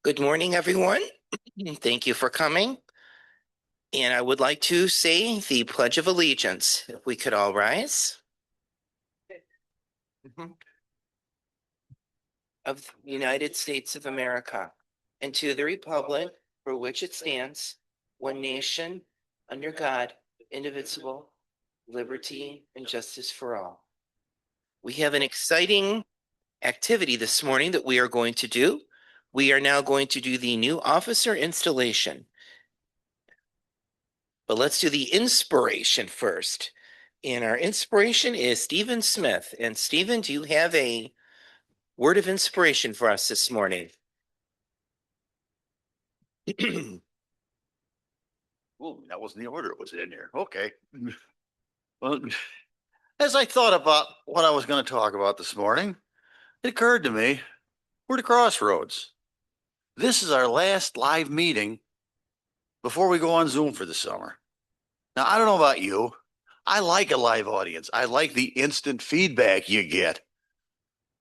Good morning, everyone. Thank you for coming. And I would like to say the Pledge of Allegiance. If we could all rise. Of the United States of America and to the republic for which it stands, one nation, under God, indivisible, liberty and justice for all. We have an exciting activity this morning that we are going to do. We are now going to do the new officer installation. But let's do the inspiration first. And our inspiration is Stephen Smith. And Stephen, do you have a word of inspiration for us this morning? Oh, that wasn't the order it was in there. Okay. Well, as I thought about what I was going to talk about this morning, it occurred to me we're at a crossroads. This is our last live meeting before we go on Zoom for the summer. Now, I don't know about you. I like a live audience. I like the instant feedback you get.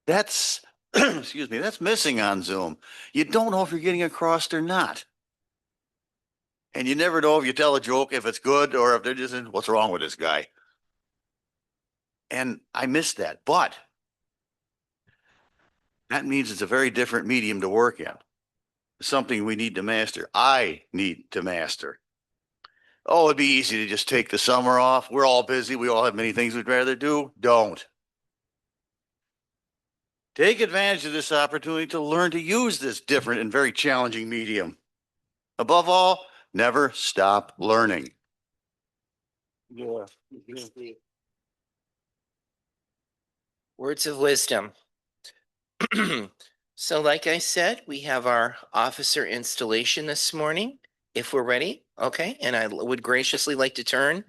That's, excuse me, that's missing on Zoom. You don't know if you're getting across or not. And you never know if you tell a joke, if it's good or if they're just, what's wrong with this guy? And I miss that. But that means it's a very different medium to work in. Something we need to master. I need to master. Oh, it'd be easy to just take the summer off. We're all busy. We all have many things we'd rather do. Don't. Take advantage of this opportunity to learn to use this different and very challenging medium. Above all, never stop learning. Yeah. Words of wisdom. So like I said, we have our officer installation this morning, if we're ready. Okay, and I would graciously like to turn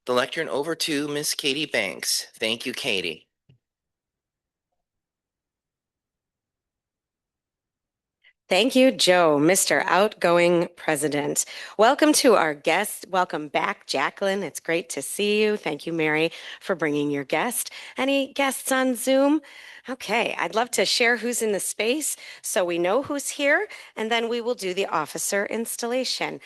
the lectern over to Miss Katie Banks. Thank you, Katie. Thank you, Joe, Mr. Outgoing President. Welcome to our guest. Welcome back, Jacqueline. It's great to see you. Thank you, Mary, for bringing your guest. Any guests on Zoom? Okay, I'd love to share who's in the space so we know who's here, and then we will do the officer installation.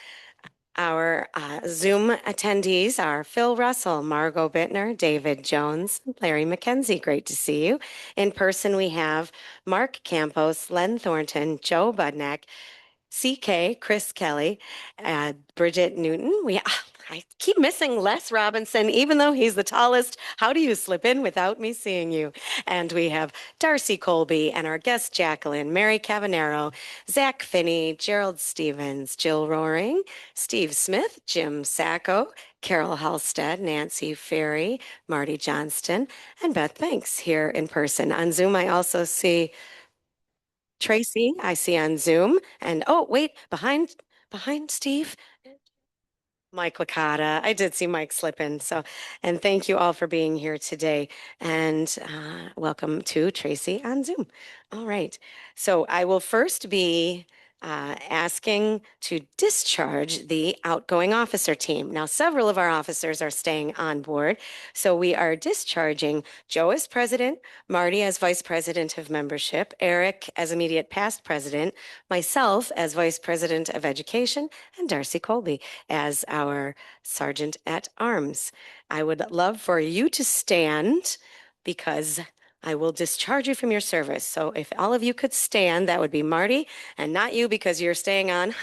Our Zoom attendees are Phil Russell, Margot Bittner, David Jones, Larry McKenzie. Great to see you. In person, we have Mark Campos, Len Thornton, Joe Budnack, CK, Chris Kelly, Bridget Newton. I keep missing Les Robinson, even though he's the tallest. How do you slip in without me seeing you? And we have Darcy Colby and our guest Jacqueline, Mary Cavanero, Zach Finney, Gerald Stevens, Jill Roaring, Steve Smith, Jim Sacco, Carol Halstead, Nancy Ferry, Marty Johnston, and Beth Banks here in person. On Zoom, I also see Tracy, I see on Zoom. And oh, wait, behind Steve, Mike Licata. I did see Mike slip in. So, and thank you all for being here today. And welcome to Tracy on Zoom. All right. So I will first be asking to discharge the outgoing officer team. Now, several of our officers are staying on board. So we are discharging Joe as president, Marty as vice president of membership, Eric as immediate past president, myself as vice president of education, and Darcy Colby as our sergeant at arms. I would love for you to stand because I will discharge you from your service. So if all of you could stand, that would be Marty and not you because you're staying on.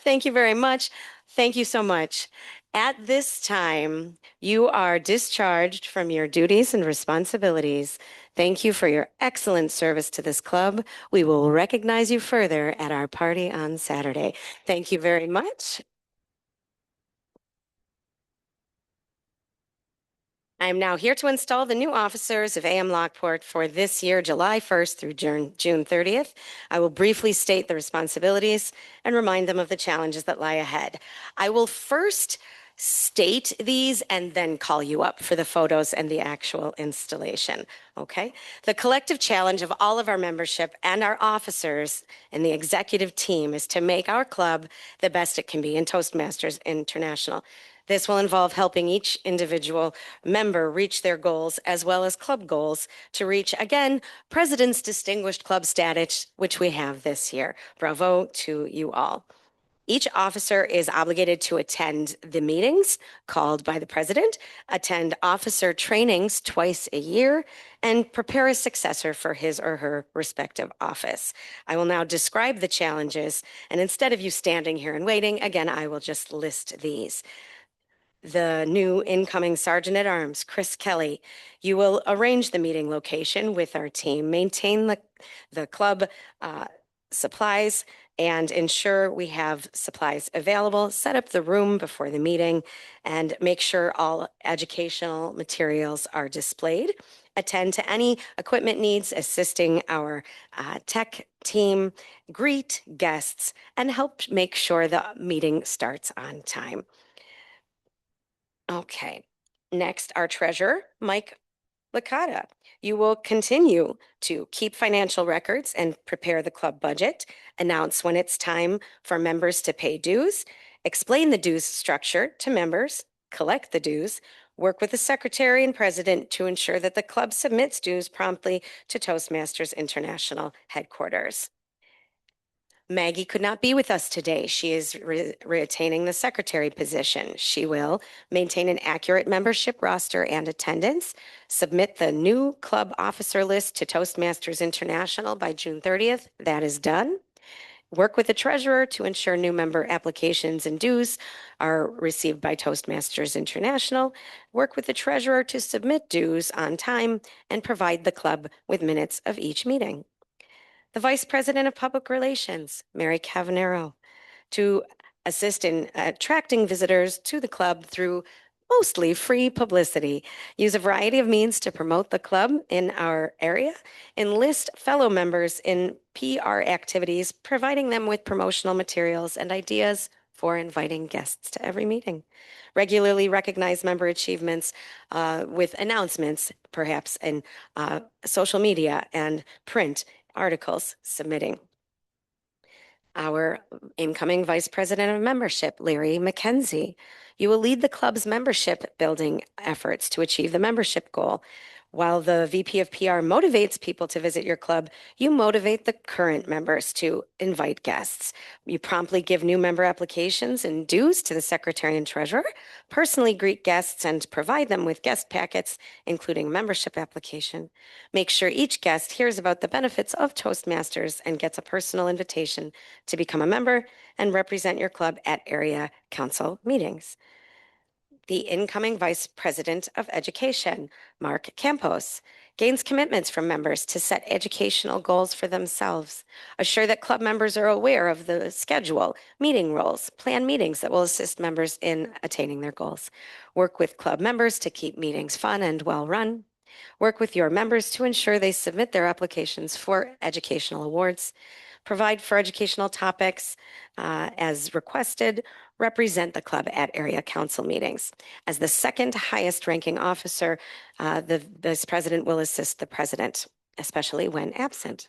Thank you very much. Thank you so much. At this time, you are discharged from your duties and responsibilities. Thank you for your excellent service to this club. We will recognize you further at our party on Saturday. Thank you very much. I am now here to install the new officers of AM Lockport for this year, July 1st through June 30th. I will briefly state the responsibilities and remind them of the challenges that lie ahead. I will first state these and then call you up for the photos and the actual installation. Okay? The collective challenge of all of our membership and our officers and the executive team is to make our club the best it can be in Toastmasters International. This will involve helping each individual member reach their goals as well as club goals to reach, again, President's Distinguished Club status, which we have this year. Bravo to you all. Each officer is obligated to attend the meetings called by the president, attend officer trainings twice a year, and prepare a successor for his or her respective office. I will now describe the challenges, and instead of you standing here and waiting, again, I will just list these. The new incoming Sergeant at Arms, Chris Kelly. You will arrange the meeting location with our team, maintain the club supplies, and ensure we have supplies available, set up the room before the meeting, and make sure all educational materials are displayed. Attend to any equipment needs, assisting our tech team, greet guests, and help make sure the meeting starts on time. Okay. Next, our treasurer, Mike Licata. You will continue to keep financial records and prepare the club budget, announce when it's time for members to pay dues, explain the dues structure to members, collect the dues, work with the secretary and president to ensure that the club submits dues promptly to Toastmasters International headquarters. Maggie could not be with us today. She is retaining the secretary position. She will maintain an accurate membership roster and attendance, submit the new club officer list to Toastmasters International by June 30th. That is done. Work with the treasurer to ensure new member applications and dues are received by Toastmasters International. Work with the treasurer to submit dues on time and provide the club with minutes of each meeting. The Vice President of Public Relations, Mary Cavanero, to assist in attracting visitors to the club through mostly free publicity. Use a variety of means to promote the club in our area. Enlist fellow members in PR activities, providing them with promotional materials and ideas for inviting guests to every meeting. Regularly recognize member achievements with announcements, perhaps in social media and print articles submitting. Our incoming Vice President of Membership, Larry McKenzie. You will lead the club's membership building efforts to achieve the membership goal. While the VP of PR motivates people to visit your club, you motivate the current members to invite guests. You promptly give new member applications and dues to the secretary and treasurer, personally greet guests and provide them with guest packets, including membership application. Make sure each guest hears about the benefits of Toastmasters and gets a personal invitation to become a member and represent your club at area council meetings. The incoming Vice President of Education, Mark Campos, gains commitments from members to set educational goals for themselves. Assure that club members are aware of the schedule, meeting roles, plan meetings that will assist members in attaining their goals. Work with club members to keep meetings fun and well run. Work with your members to ensure they submit their applications for educational awards. Provide for educational topics as requested. Represent the club at area council meetings. As the second highest ranking officer, the vice president will assist the president, especially when absent.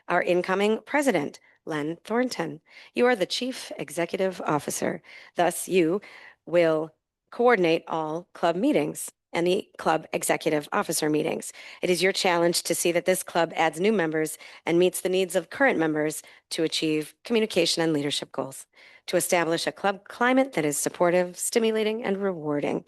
Our incoming president, Len Thornton. You are the chief executive officer. Thus, you will coordinate all club meetings and the club executive officer meetings. It is your challenge to see that this club adds new members and meets the needs of current members to achieve communication and leadership goals, to establish a club climate that is supportive, stimulating, and rewarding.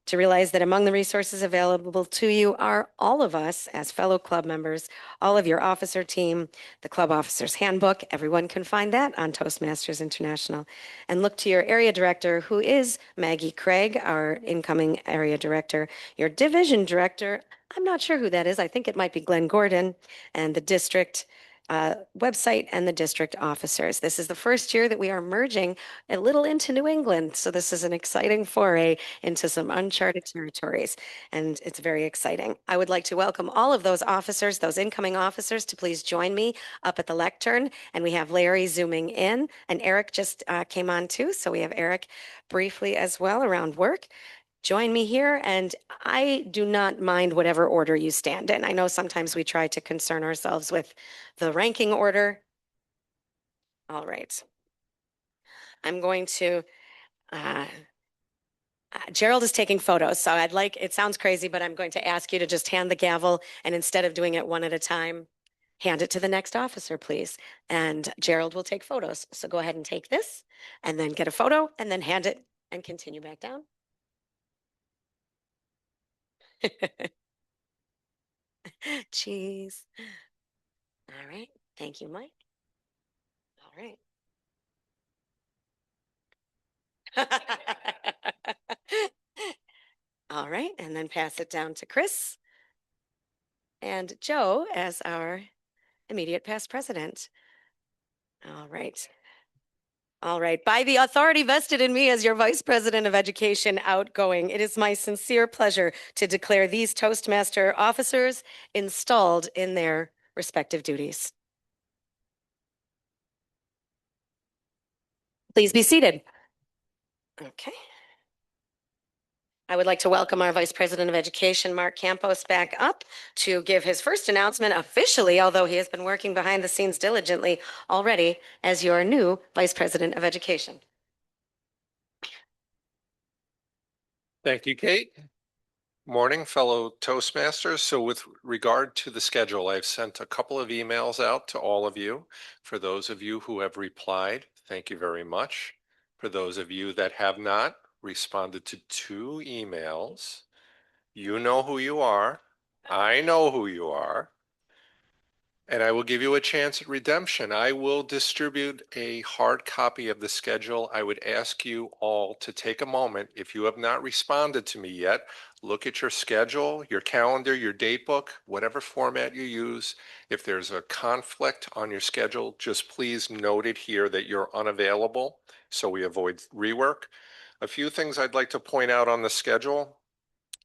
To realize that among the resources available to you are all of us as fellow club members, all of your officer team, the club officer's handbook. Everyone can find that on Toastmasters International. And look to your area director, who is Maggie Craig, our incoming area director. Your division director, I'm not sure who that is. I think it might be Glenn Gordon, and the district website and the district officers. This is the first year that we are merging a little into New England. So this is an exciting foray into some uncharted territories, and it's very exciting. I would like to welcome all of those officers, those incoming officers, to please join me up at the lectern. And we have Larry zooming in, and Eric just came on too. So we have Eric briefly as well around work. Join me here, and I do not mind whatever order you stand in. I know sometimes we try to concern ourselves with the ranking order. All right. I'm going to Gerald is taking photos, so it sounds crazy, but I'm going to ask you to just hand the gavel and instead of doing it one at a time, hand it to the next officer, please. And Gerald will take photos. So go ahead and take this and then get a photo and then hand it and continue back down. Cheese. All right. Thank you, Mike. All right. All right. And then pass it down to Chris and Joe as our immediate past president. All right. All right. By the authority vested in me as your Vice President of Education outgoing, it is my sincere pleasure to declare these Toastmaster officers installed in their respective duties. Please be seated. Okay. I would like to welcome our Vice President of Education, Mark Campos, back up to give his first announcement officially, although he has been working behind the scenes diligently already as your new Vice President of Education. Thank you, Kate. Morning, fellow Toastmasters. So with regard to the schedule, I've sent a couple of emails out to all of you. For those of you who have replied, thank you very much. For those of you that have not responded to 2 emails, you know who you are. I know who you are. And I will give you a chance at redemption. I will distribute a hard copy of the schedule. I would ask you all to take a moment. If you have not responded to me yet, look at your schedule, your calendar, your date book, whatever format you use. If there's a conflict on your schedule, just please note it here that you're unavailable so we avoid rework. A few things I'd like to point out on the schedule.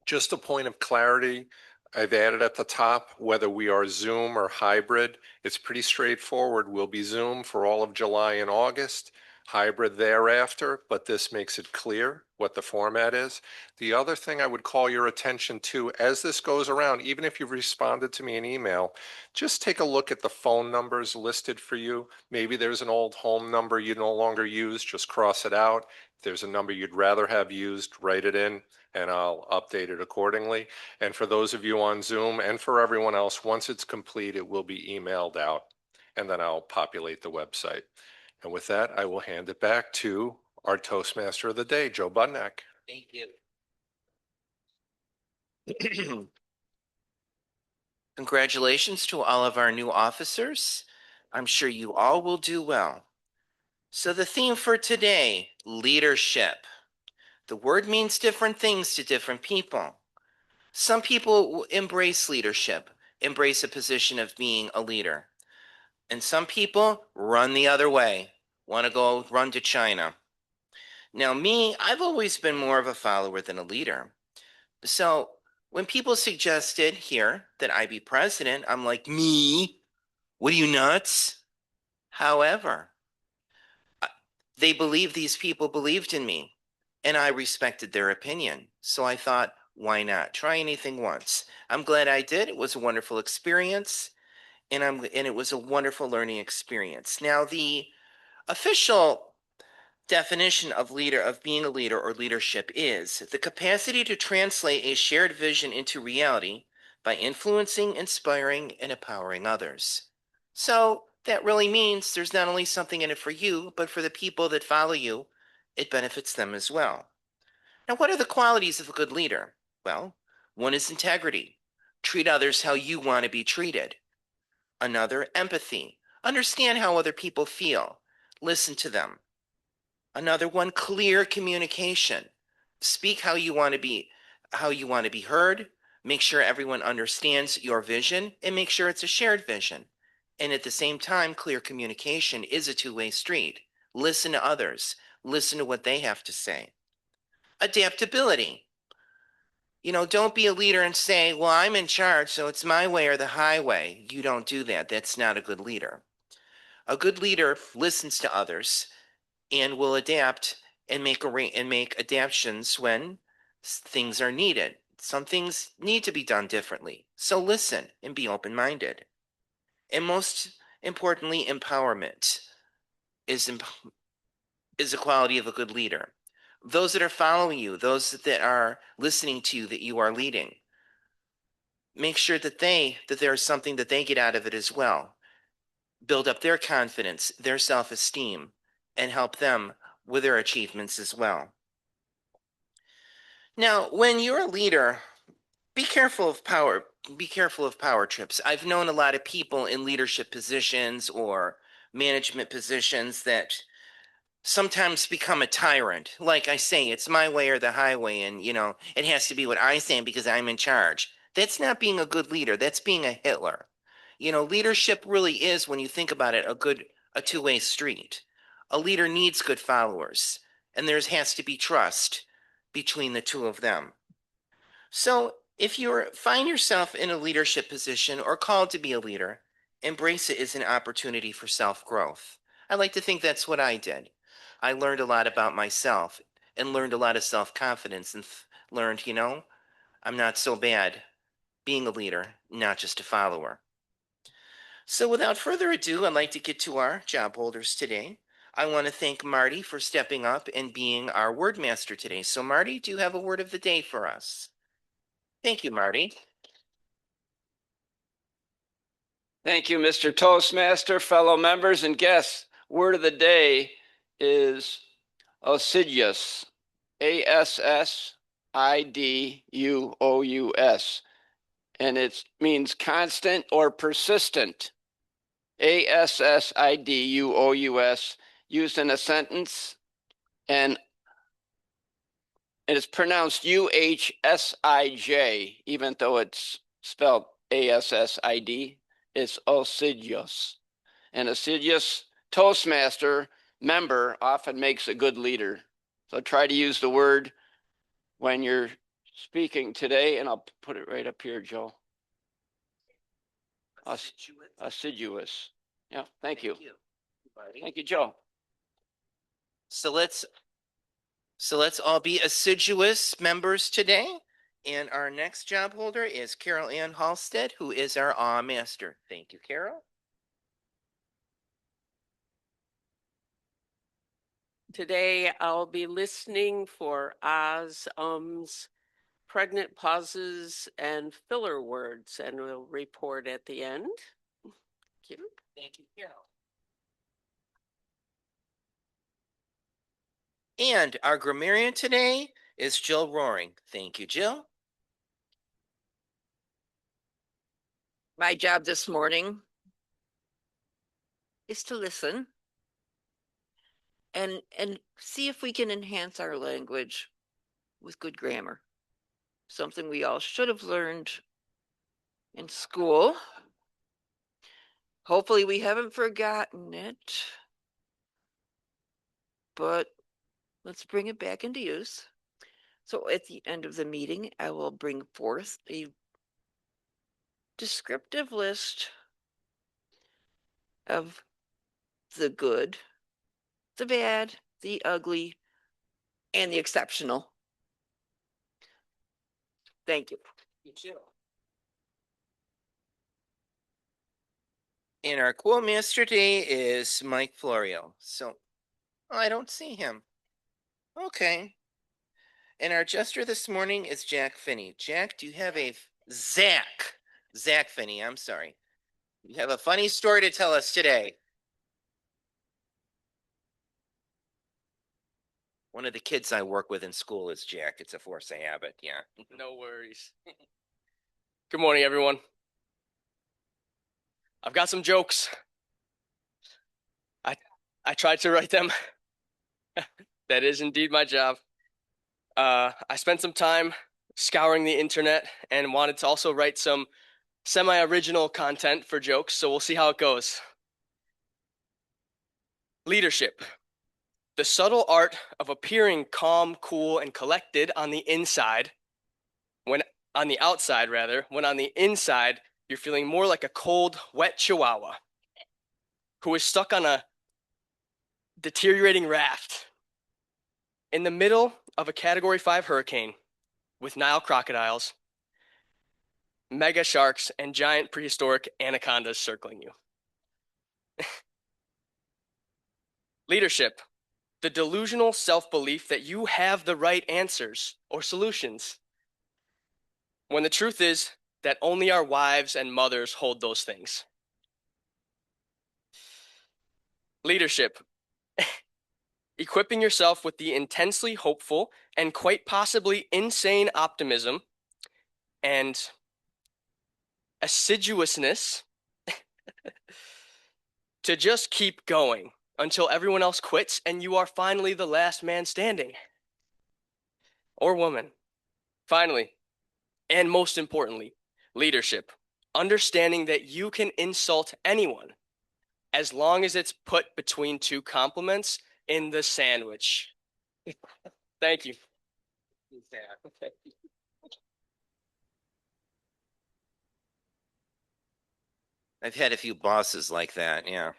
Just a point of clarity. I've added at the top whether we are Zoom or hybrid. It's pretty straightforward. We'll be Zoom for all of July and August, hybrid thereafter, but this makes it clear what the format is. The other thing I would call your attention to as this goes around, even if you've responded to me in email, just take a look at the phone numbers listed for you. Maybe there's an old home number you no longer use, just cross it out. If there's a number you'd rather have used, write it in and I'll update it accordingly. And for those of you on Zoom and for everyone else, once it's complete, it will be emailed out and then I'll populate the website. And with that, I will hand it back to our Toastmaster of the day, Joe Budnack. Thank you. Congratulations to all of our new officers. I'm sure you all will do well. So the theme for today, leadership. The word means different things to different people. Some people embrace leadership, embrace a position of being a leader. And some people run the other way, want to go run to China. Now, me, I've always been more of a follower than a leader. So when people suggested here that I be president, I'm like, me? What are you, nuts? However, these people believed in me, and I respected their opinion. So I thought, why not? Try anything once. I'm glad I did. It was a wonderful experience, and it was a wonderful learning experience. Now, the official definition of being a leader or leadership is the capacity to translate a shared vision into reality by influencing, inspiring, and empowering others. So that really means there's not only something in it for you, but for the people that follow you, it benefits them as well. Now, what are the qualities of a good leader? Well, one is integrity. Treat others how you want to be treated. Another, empathy. Understand how other people feel. Listen to them. Another one, clear communication. Speak how you want to be heard. Make sure everyone understands your vision and make sure it's a shared vision. And at the same time, clear communication is a two-way street. Listen to others. Listen to what they have to say. Adaptability. Don't be a leader and say, well, I'm in charge, so it's my way or the highway. You don't do that. That's not a good leader. A good leader listens to others and will adapt and make adaptations when things are needed. Some things need to be done differently. So listen and be open-minded. And most importantly, empowerment is a quality of a good leader. those that are following you, those that are listening to you that you are leading. Make sure that there is something that they get out of it as well. Build up their confidence, their self-esteem, and help them with their achievements as well. Now, when you're a leader, be careful of power trips. I've known a lot of people in leadership positions or management positions that sometimes become a tyrant. Like I say, it's my way or the highway, and it has to be what I say because I'm in charge. That's not being a good leader. That's being a Hitler. Leadership really is, when you think about it, a two-way street. A leader needs good followers, and there has to be trust between the two of them. So if you find yourself in a leadership position or called to be a leader, embrace it as an opportunity for self-growth. I like to think that's what I did. I learned a lot about myself and learned a lot of self-confidence and learned, I'm not so bad being a leader, not just a follower. So without further ado, I'd like to get to our job holders today. I want to thank Marty for stepping up and being our word master today. So Marty, do you have a word of the day for us? Thank you, Marty. Thank you, Mr. Toastmaster, fellow members and guests. Word of the day is assiduous. ASSIDUOUS. And it means constant or persistent. ASSIDUOUS, used in a sentence, and it is pronounced UHSIJ, even though it's spelled ASSID. It's assiduous. An assiduous Toastmaster member often makes a good leader. So try to use the word when you're speaking today, and I'll put it right up here, Joe. Assiduous. Yeah, thank you. Thank you, Joe. So let's all be assiduous members today. And our next job holder is Carol Ann Halstead, who is our awe master. Thank you, Carol. Today, I'll be listening for ahs, ums, pregnant pauses, and filler words, and we'll report at the end. Thank you. Thank you, Carol. And our grammarian today is Jill Roaring. Thank you, Jill. My job this morning is to listen and see if we can enhance our language with good grammar. Something we all should have learned in school. Hopefully we haven't forgotten it, but let's bring it back into use. So at the end of the meeting, I will bring forth a descriptive list of the good, the bad, the ugly, and the exceptional. Thank you. And our quote master today is Mike Florio. So I don't see him. Okay. And our jester this morning is Jack Finney. Jack, do you have a Zach Finney, I'm sorry. You have a funny story to tell us today. One of the kids I work with in school is Jack. It's a force of habit, yeah. No worries. Good morning, everyone. I've got some jokes. I tried to write them. That is indeed my job. I spent some time scouring the internet and wanted to also write some semi-original content for jokes, so we'll see how it goes. Leadership. The subtle art of appearing calm, cool, and collected on the inside, when on the outside, you're feeling more like a cold, wet chihuahua who is stuck on a deteriorating raft in the middle of a Category 5 hurricane with Nile crocodiles, mega sharks, and giant prehistoric anacondas circling you. Leadership. the delusional self-belief that you have the right answers or solutions, when the truth is that only our wives and mothers hold those things. Leadership. Equipping yourself with the intensely hopeful and quite possibly insane optimism and assiduousness to just keep going until everyone else quits and you are finally the last man standing. Or woman. Finally, and most importantly, leadership. Understanding that you can insult anyone as long as it's put between two compliments in the sandwich. Thank you. I've had a few bosses like that. Yeah.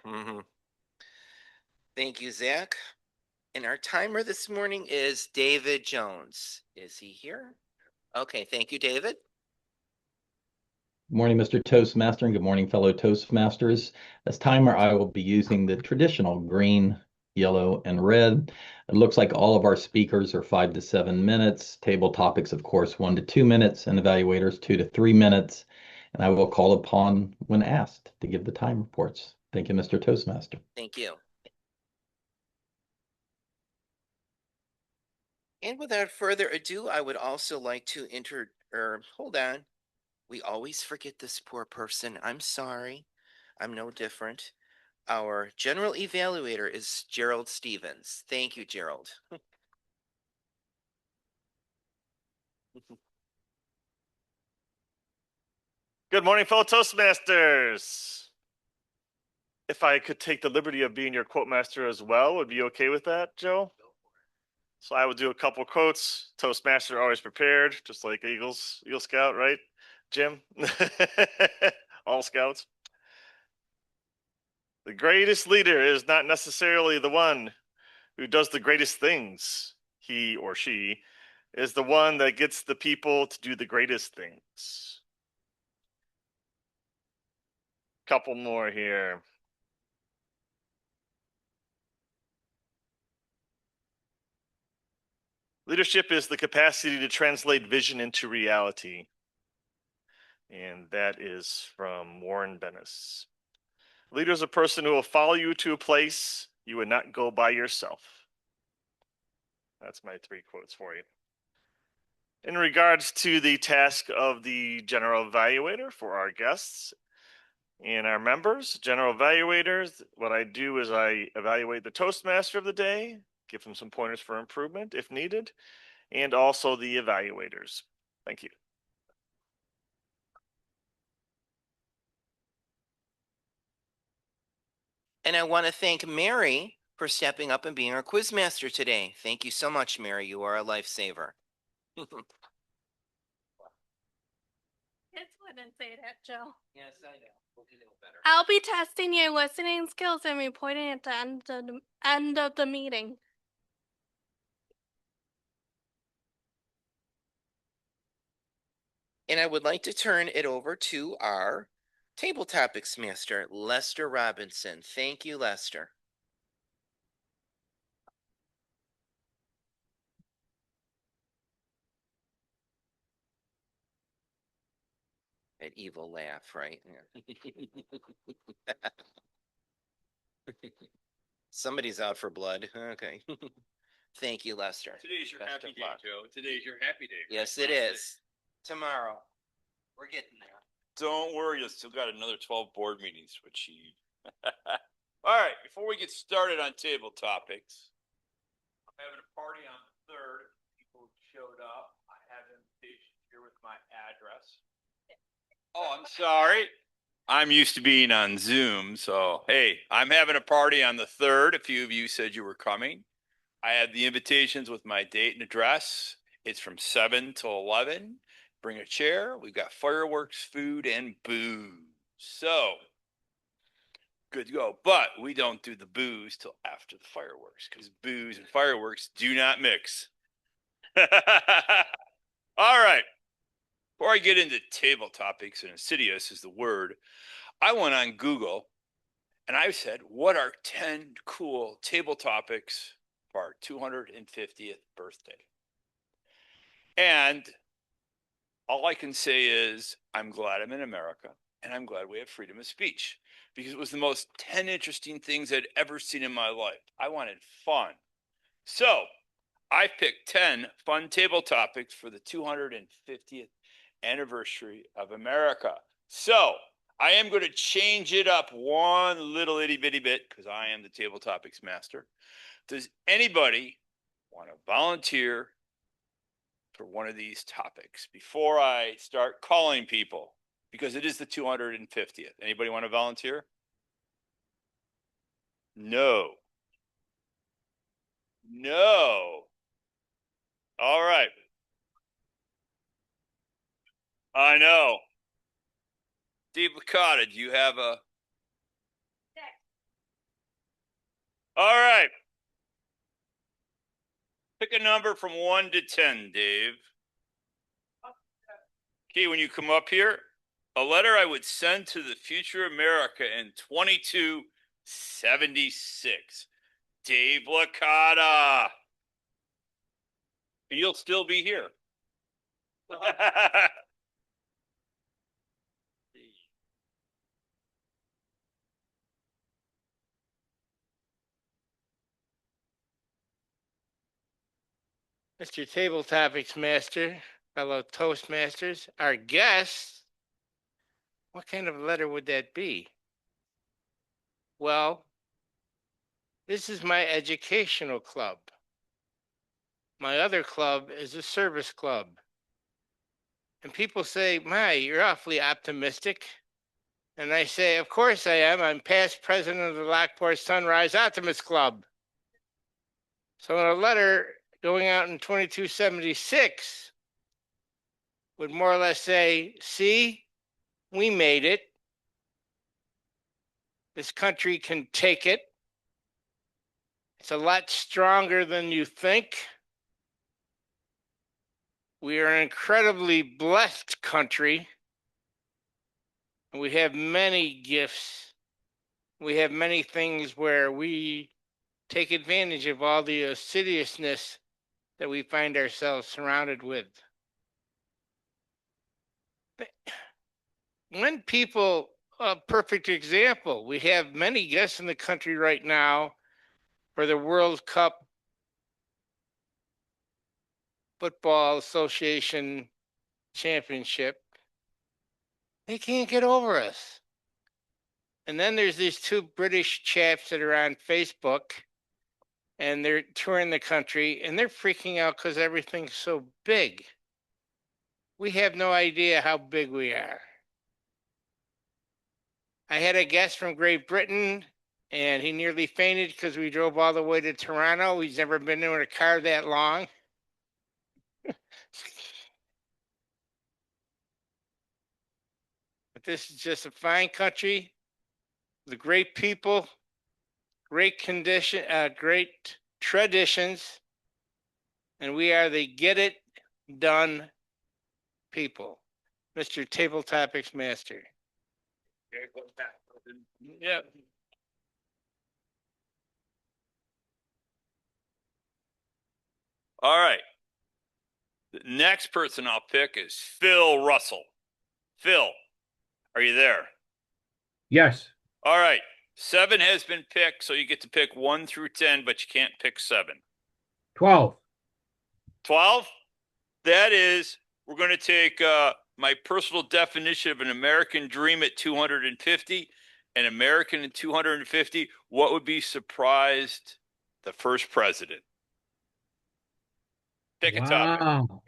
Thank you, Zach. And our timer this morning is David Jones. Is he here? Okay. Thank you, David. Good morning, Mr. Toastmaster, and good morning, fellow Toastmasters. As timer, I will be using the traditional green, yellow, and red. It looks like all of our speakers are 5 to 7 minutes. Table topics, of course, 1 to 2 minutes, and evaluators 2 to 3 minutes. And I will call upon when asked to give the time reports. Thank you, Mr. Toastmaster. Thank you. And without further ado, I would also like to hold on. We always forget this poor person. I'm sorry. I'm no different. Our general evaluator is Gerald Stevens. Thank you, Gerald. Good morning, fellow Toastmasters. If I could take the liberty of being your quote master as well, would be okay with that, Joe? So I will do a couple quotes. Toastmaster always prepared, just like Eagle Scout, right, Jim? All Scouts. The greatest leader is not necessarily the one who does the greatest things. He or she is the one that gets the people to do the greatest things. Couple more here. Leadership is the capacity to translate vision into reality. And that is from Warren Bennis. Leader is a person who will follow you to a place you would not go by yourself. That's my 3 quotes for you. In regards to the task of the general evaluator for our guests and our members, general evaluators, what I do is I evaluate the Toastmaster of the day, give them some pointers for improvement if needed, and also the evaluators. Thank you. And I want to thank Mary for stepping up and being our quizmaster today. Thank you so much, Mary. You are a lifesaver. Kids wouldn't say that, Joe. Yes, I know. We'll get a little better. I'll be testing your listening skills and reporting at the end of the meeting. And I would like to turn it over to our table topics master, Lester Robinson. Thank you, Lester. That evil laugh, right? Yeah. Somebody's out for blood. Okay. Thank you, Lester. Today's your Best happy of day, luck. Joe. Today's your happy day. Yes, it is. Tomorrow. We're getting there. Don't worry, you still got another 12 board meetings to achieve. All right, before we get started on table topics, I'm having a party on the 3rd. People showed up. I have an invitation here with my address. Oh, I'm sorry. I'm used to being on Zoom, so hey, I'm having a party on the 3rd. A few of you said you were coming. I have the invitations with my date and address. It's from 7 till 11. Bring a chair. We've got fireworks, food, and booze. So, good to go. But we don't do the booze till after the fireworks because booze and fireworks do not mix. All right. Before I get into table topics, and insidious is the word, I went on Google and I said, what are 10 cool table topics of our 250th birthday. And all I can say is I'm glad I'm in America, and I'm glad we have freedom of speech, because it was the most 10 interesting things I'd ever seen in my life. I wanted fun. So I picked 10 fun table topics for the 250th anniversary of America. So I am going to change it up one little itty bitty bit because I am the table topics master. Does anybody want to volunteer for one of these topics before I start calling people? Because it is the 250th. Anybody want to volunteer? No. No. All right. I know. Steve Licata, do you have a? All right. Pick a number from 1 to 10, Dave. Okay, when you come up here, a letter I would send to the future America in 2276. Dave Licata. You'll still be here. Mr. Table Topics Master, fellow Toastmasters, our guest, what kind of letter would that be? Well, this is my educational club. My other club is a service club. And people say, "My, you're awfully optimistic." And I say, "Of course I am. I'm past president of the Lockport Sunrise Optimist Club." So in a letter going out in 2276 would more or less say, "See, we made it. This country can take it. It's a lot stronger than you think. We are an incredibly blessed country. And we have many gifts. We have many things where we take advantage of all the assiduousness that we find ourselves surrounded with." When people, a perfect example, we have many guests in the country right now for the World Cup Football Association Championship. They can't get over us. And then there's these two British chaps that are on Facebook and they're touring the country and they're freaking out because everything's so big. We have no idea how big we are. I had a guest from Great Britain and he nearly fainted because we drove all the way to Toronto. He's never been in a car that long. But this is just a fine country, the great people, great condition, great traditions, and we are the get it done people. Mr. Table Topics Master. Yep. All right. The next person I'll pick is Phil Russell. Phil, are you there? Yes. All right. 7 has been picked, so you get to pick 1 through 10, but you can't pick 7. 12. 12? That is, we're going to take my personal definition of an American dream at 250, an American at 250. What would be surprised the first president? Pick a topic. Wow.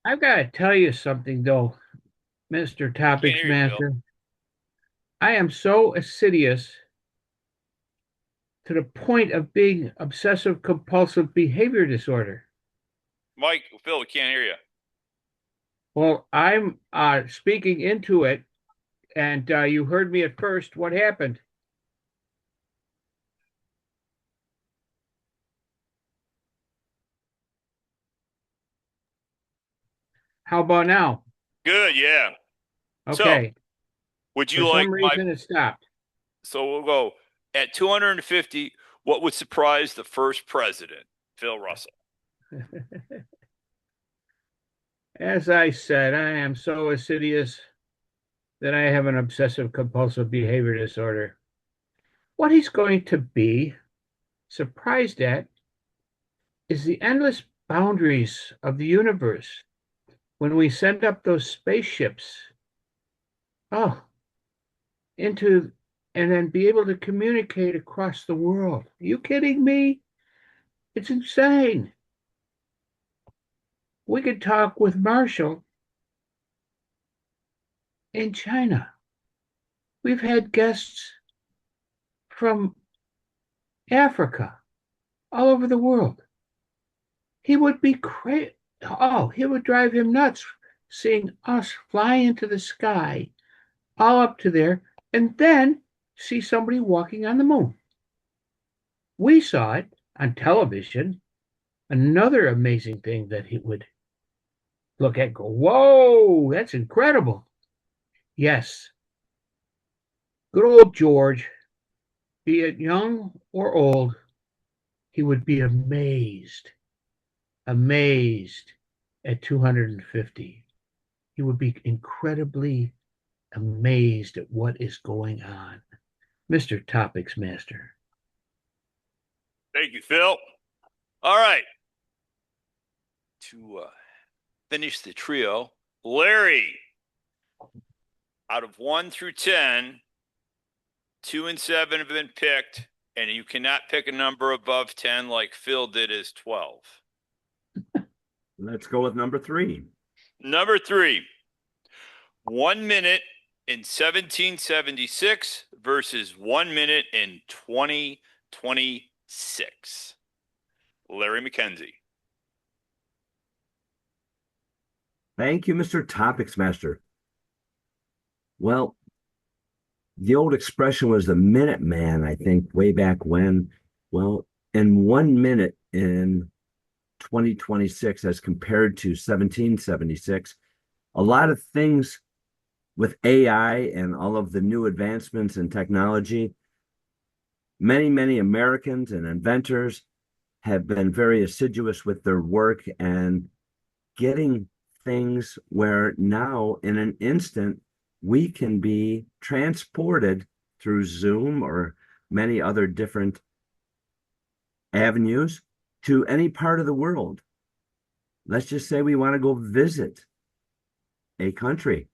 I've got to tell you something, though, Mr. Topics hear you, Phil. Master. I am so assiduous to the point of being obsessive compulsive behavior disorder. Mike, Phil, we can't hear you. Well, I'm speaking into it, and you heard me at first. What happened? How about now? Good, yeah. Okay. So, would For you like some my? reason, it stopped. So we'll go at 250. What would surprise the first president? Phil Russell. As I said, I am so assiduous that I have an obsessive compulsive behavior disorder. What he's going to be surprised at is the endless boundaries of the universe when we send up those spaceships. Oh, into and then be able to communicate across the world. Are you kidding me? It's insane. We could talk with Marshall in China. We've had guests from Africa, all over the world. He would be crazy. Oh, he would drive him nuts seeing us fly into the sky, all up to there, and then see somebody walking on the moon. We saw it on television. Another amazing thing that he would look at, go, whoa, that's incredible. Yes. Good old George, be it young or old, he would be amazed at 250. He would be incredibly amazed at what is going on. Mr. Topics Master. Thank you, Phil. All right. To finish the trio, Larry, out of 1 through 10, 2 and 7 have been picked, and you cannot pick a number above 10 like Phil did as 12. Let's go with number 3. Number 3, 1 minute in 1776 versus 1 minute in 2026. Larry McKenzie. Thank you, Mr. Topics Master. Well, the old expression was the minute man, I think, way back when. Well, in 1 minute in 2026 as compared to 1776, a lot of things with AI and all of the new advancements in technology, many Americans and inventors have been very assiduous with their work and getting things where now in an instant we can be transported through Zoom or many other different avenues to any part of the world. Let's just say we want to go visit a country.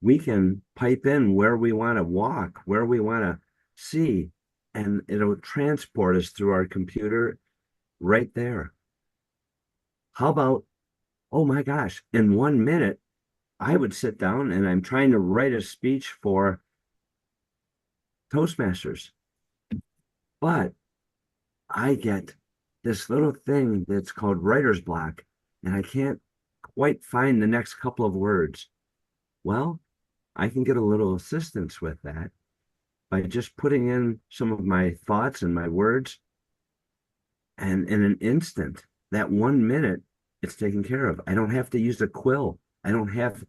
We can pipe in where we want to walk, where we want to see, and it'll transport us through our computer right there. How about, oh my gosh, in 1 minute, I would sit down and I'm trying to write a speech for Toastmasters, but I get this little thing that's called writer's block, and I can't quite find the next couple of words. Well, I can get a little assistance with that by just putting in some of my thoughts and my words, and in an instant, that 1 minute, it's taken care of. I don't have to use a quill. I don't have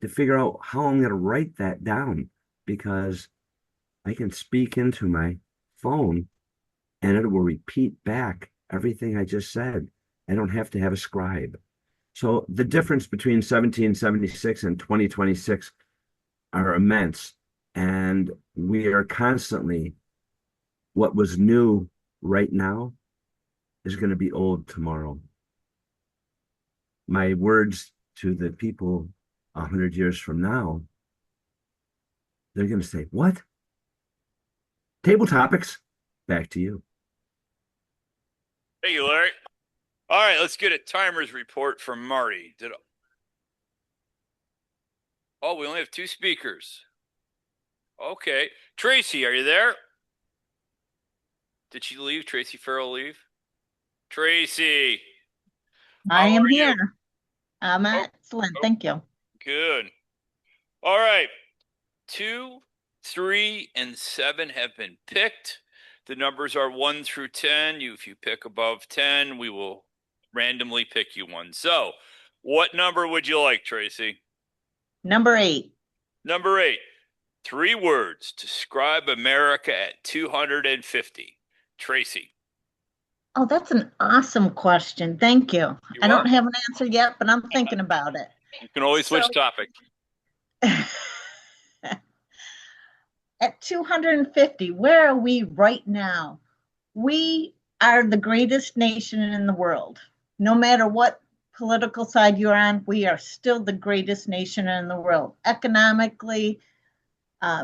to figure out how I'm going to write that down, because I can speak into my phone and it will repeat back everything I just said. I don't have to have a scribe. So the difference between 1776 and 2026 are immense. And we are constantly, what was new right now is going to be old tomorrow. My words to the people 100 years from now, they're going to say, what? Table topics, back to you. Thank you, Larry. All right, let's get a timer's report from Marty. Oh, we only have 2 speakers. Okay. Tracy, are you there? Did she leave? Tracy Farrell leave? Tracy. I how am are you? here. I'm excellent. Thank you. Good. All right. 2, 3, and 7 have been picked. The numbers are 1 through 10. If you pick above 10, we will randomly pick you one. So, what number would you like, Tracy? Number 8. Number 8. 3 words. Describe America at 250. Tracy. Oh, that's an awesome question. Thank you. I don't have an answer yet, but I'm thinking about it. You can always switch topic. At 250, where are we right now? We are the greatest nation in the world. No matter what political side you're on, we are still the greatest nation in the world. Economically,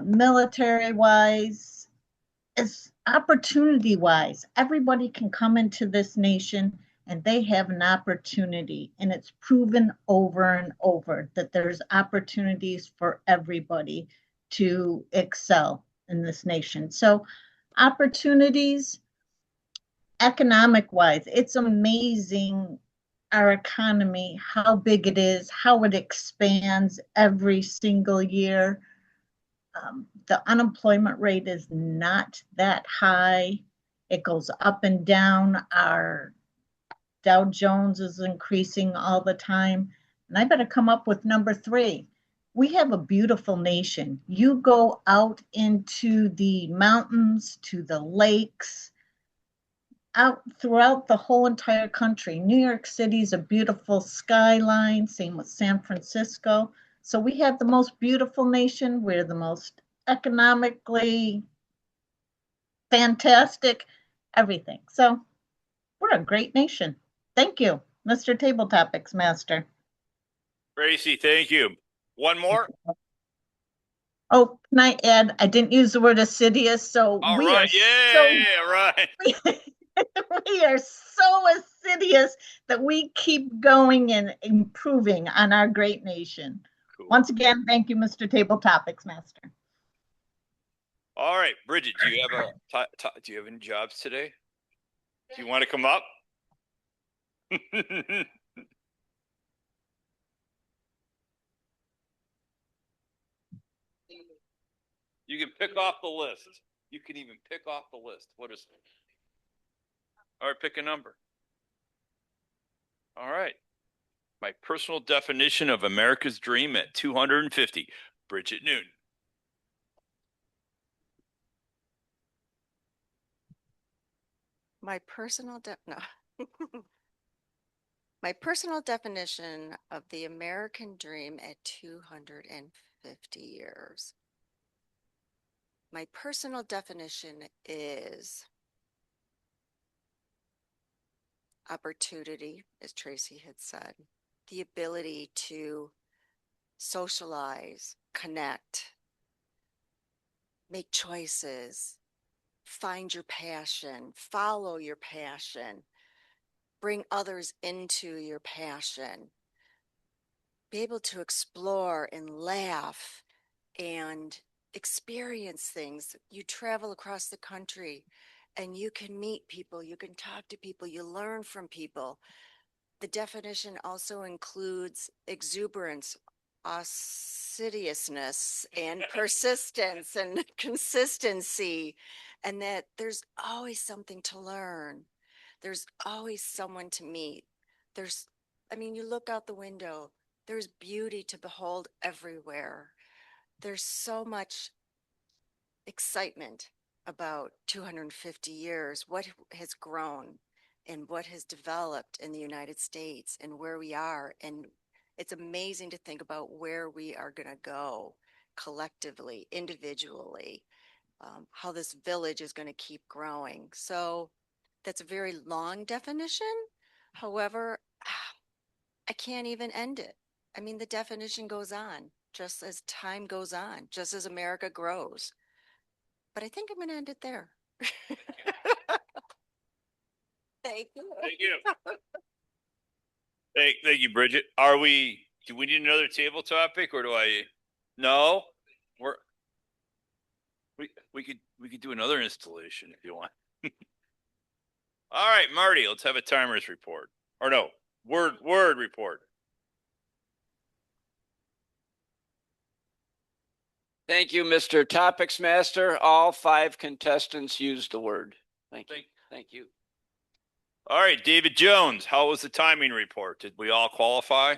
military wise, as opportunity wise, everybody can come into this nation and they have an opportunity. And it's proven over and over that there's opportunities for everybody to excel in this nation. So, opportunities, economic wise, it's amazing our economy, how big it is, how it expands every single year. The unemployment rate is not that high. It goes up and down. Our Dow Jones is increasing all the time. And I better come up with number 3. We have a beautiful nation. You go out into the mountains, to the lakes, out throughout the whole entire country. New York City is a beautiful skyline, same with San Francisco. So we have the most beautiful nation. We're the most economically fantastic, everything. So we're a great nation. Thank you, Mr. Table Topics Master. Tracy, thank you. One more? Oh, can I add, I didn't use the word assiduous, so All we right. are Yeah, right. we are so assiduous that we keep going and improving on our great nation. Cool. Once again, thank you, Mr. Table Topics Master. All right, Bridget, do you have any jobs today? Do you want to come up? You can pick off the list. You can even pick off the list. What is it? All right, pick a number. All right. My personal definition of America's dream at 250. Bridget Newton. My personal My personal definition of the American dream at 250 years. My personal definition is opportunity, as Tracy had said, the ability to socialize, connect, make choices, find your passion, follow your passion, bring others into your passion, be able to explore and laugh and experience things. You travel across the country and you can meet people, you can talk to people, you learn from people. The definition also includes exuberance, assiduousness, and persistence and consistency, and that there's always something to learn. There's always someone to meet. You look out the window, there's beauty to behold everywhere. There's so much excitement about 250 years, what has grown and what has developed in the United States and where we are. And it's amazing to think about where we are going to go collectively, individually, how this village is going to keep growing. So that's a very long definition. However, I can't even end it. The definition goes on just as time goes on, just as America grows. But I think I'm going to end it there. Thank you. Thank you. Thank you, Bridget. Do we need another table topic or no? We could do another installation if you want. All right, Marty, let's have a timers report. Or no, word report. Thank you, Mr. Topics Master. All 5 contestants used the word. Thank you. All right, David Jones, how was the timing report? Did we all qualify?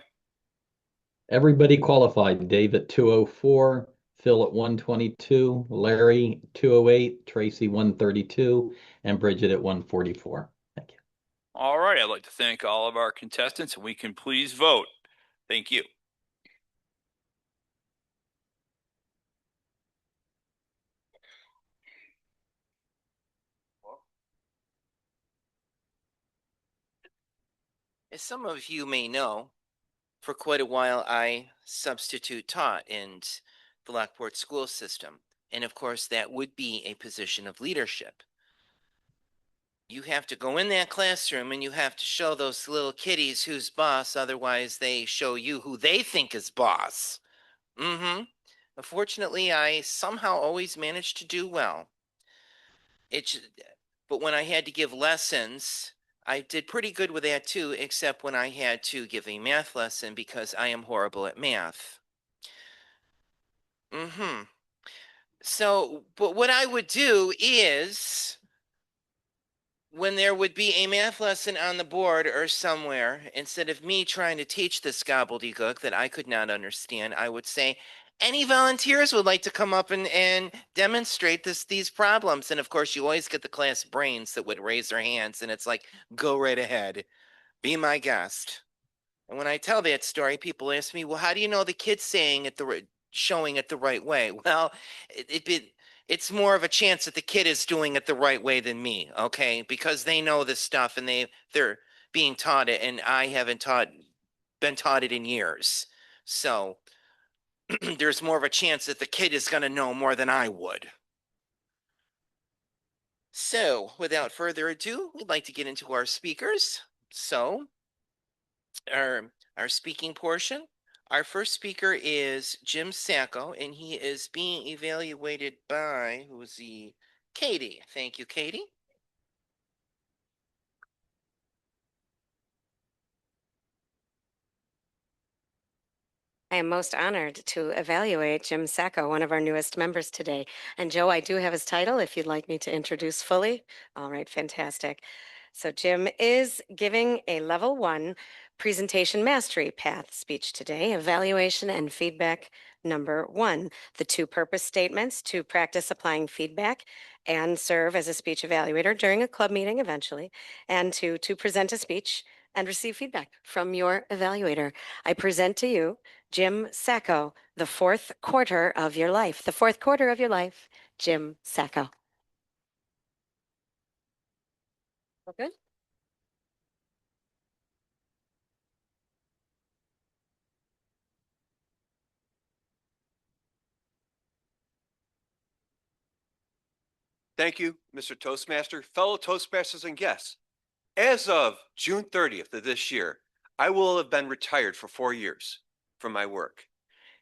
Everybody qualified. Dave at 204, Phil at 122, Larry 208, Tracy 132, and Bridget at 144. Thank you. All right, I'd like to thank all of our contestants, and we can please vote. Thank you. As some of you may know, for quite a while I substitute taught in the Lockport school system. And of course, that would be a position of leadership. You have to go in that classroom and you have to show those little kiddies who's boss, otherwise they show you who they think is boss. Unfortunately, I somehow always managed to do well. But when I had to give lessons, I did pretty good with that too, except when I had to give a math lesson because I am horrible at math. So, but what I would do is when there would be a math lesson on the board or somewhere, instead of me trying to teach this gobbledygook that I could not understand, I would say, any volunteers would like to come up and demonstrate these problems. And of course, you always get the class brains that would raise their hands, and it's like, go right ahead, be my guest. And when I tell that story, people ask me, well, how do you know the kid's showing it the right way? Well, it's more of a chance that the kid is doing it the right way than me, okay? Because they know this stuff and they're being taught it, and I haven't been taught it in years. So there's more of a chance that the kid is going to know more than I would. So without further ado, we'd like to get into our speakers. So our speaking portion. Our first speaker is Jim Sacco, and he is being evaluated by, who's he? Katie. Thank you, Katie. I am most honored to evaluate Jim Sacco, one of our newest members today. And Joe, I do have his title if you'd like me to introduce fully. All right, fantastic. So Jim is giving a level 1 presentation mastery path speech today, evaluation and feedback number 1. The 2 purpose statements to practice applying feedback and serve as a speech evaluator during a club meeting eventually, and to present a speech and receive feedback from your evaluator. I present to you Jim Sacco, the 4th quarter of your life. The 4th quarter of your life, Jim Sacco. All good? Thank you, Mr. Toastmaster, fellow Toastmasters and guests. As of June 30th of this year, I will have been retired for 4 years from my work.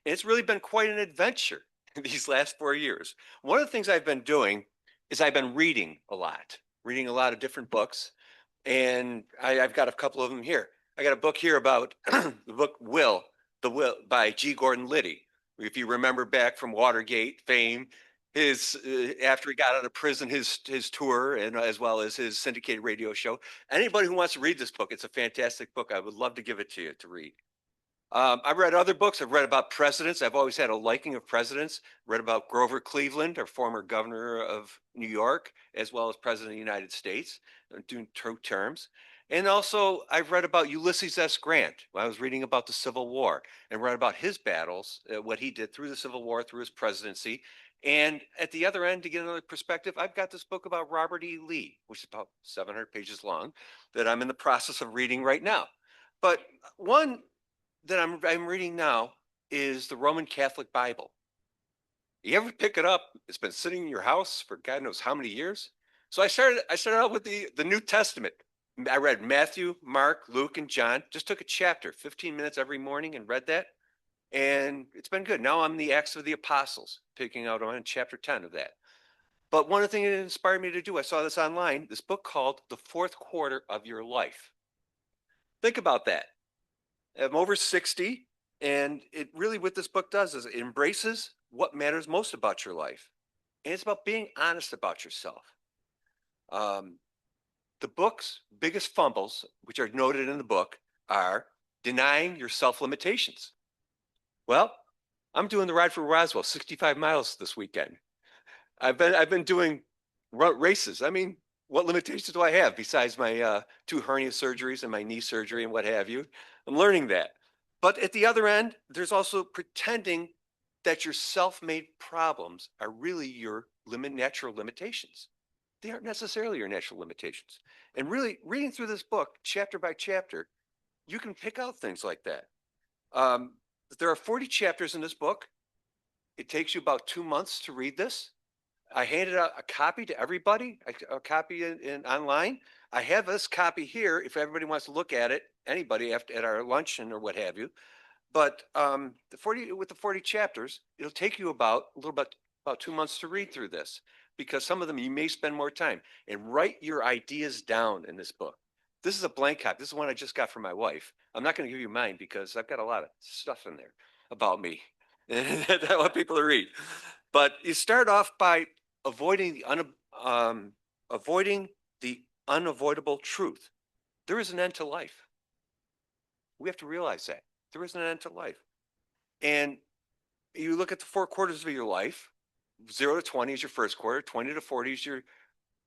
And it's really been quite an adventure these last 4 years. One of the things I've been doing is I've been reading a lot of different books. And I've got a couple of them here. I got a book here about the book Will by G. Gordon Liddy. If you remember back from Watergate fame, his after he got out of prison, his tour, and as well as his syndicated radio show. Anybody who wants to read this book, it's a fantastic book. I would love to give it to you to read. I've read other books. I've read about presidents. I've always had a liking of presidents. Read about Grover Cleveland, our former governor of New York, as well as president of the United States, doing 2 terms. And also, I've read about Ulysses S. Grant. I was reading about the Civil War and read about his battles, what he did through the Civil War, through his presidency. And at the other end, to get another perspective, I've got this book about Robert E. Lee, which is about 700 pages long, that I'm in the process of reading right now. But one that I'm reading now is the Roman Catholic Bible. You ever pick it up? It's been sitting in your house for God knows how many years. So I started out with the New Testament. I read Matthew, Mark, Luke, and John. Just took a chapter, 15 minutes every morning, and read that. And it's been good. Now I'm in the Acts of the Apostles, picking out on chapter 10 of that. But one of the things that inspired me to do, I saw this online, this book called The 4th Quarter of Your Life. Think about that. I'm over 60, and it really what this book does is it embraces what matters most about your life. And it's about being honest about yourself. The book's biggest fumbles, which are noted in the book, are denying your self-limitations. Well, I'm doing the Ride for Roswell, 65 miles this weekend. I've been doing races. I mean, what limitations do I have besides my 2 hernia surgeries and my knee surgery and what have you? I'm learning that. But at the other end, there's also pretending that your self-made problems are really your natural limitations. They aren't necessarily your natural limitations. And really reading through this book, chapter by chapter, you can pick out things like that. There are 40 chapters in this book. It takes you about 2 months to read this. I handed out a copy to everybody, a copy in online. I have this copy here if everybody wants to look at it, anybody after at our luncheon or what have you. But with the 40 chapters, it'll take you about 2 months to read through this, because some of them you may spend more time, and write your ideas down in this book. This is a blank copy. This is one I just got from my wife. I'm not going to give you mine because I've got a lot of stuff in there about me that I want people to read. But you start off by avoiding the unavoidable truth. There is an end to life. We have to realize that there is an end to life. And you look at the 4 quarters of your life. 0 to 20 is your first quarter, 20 to 40 is your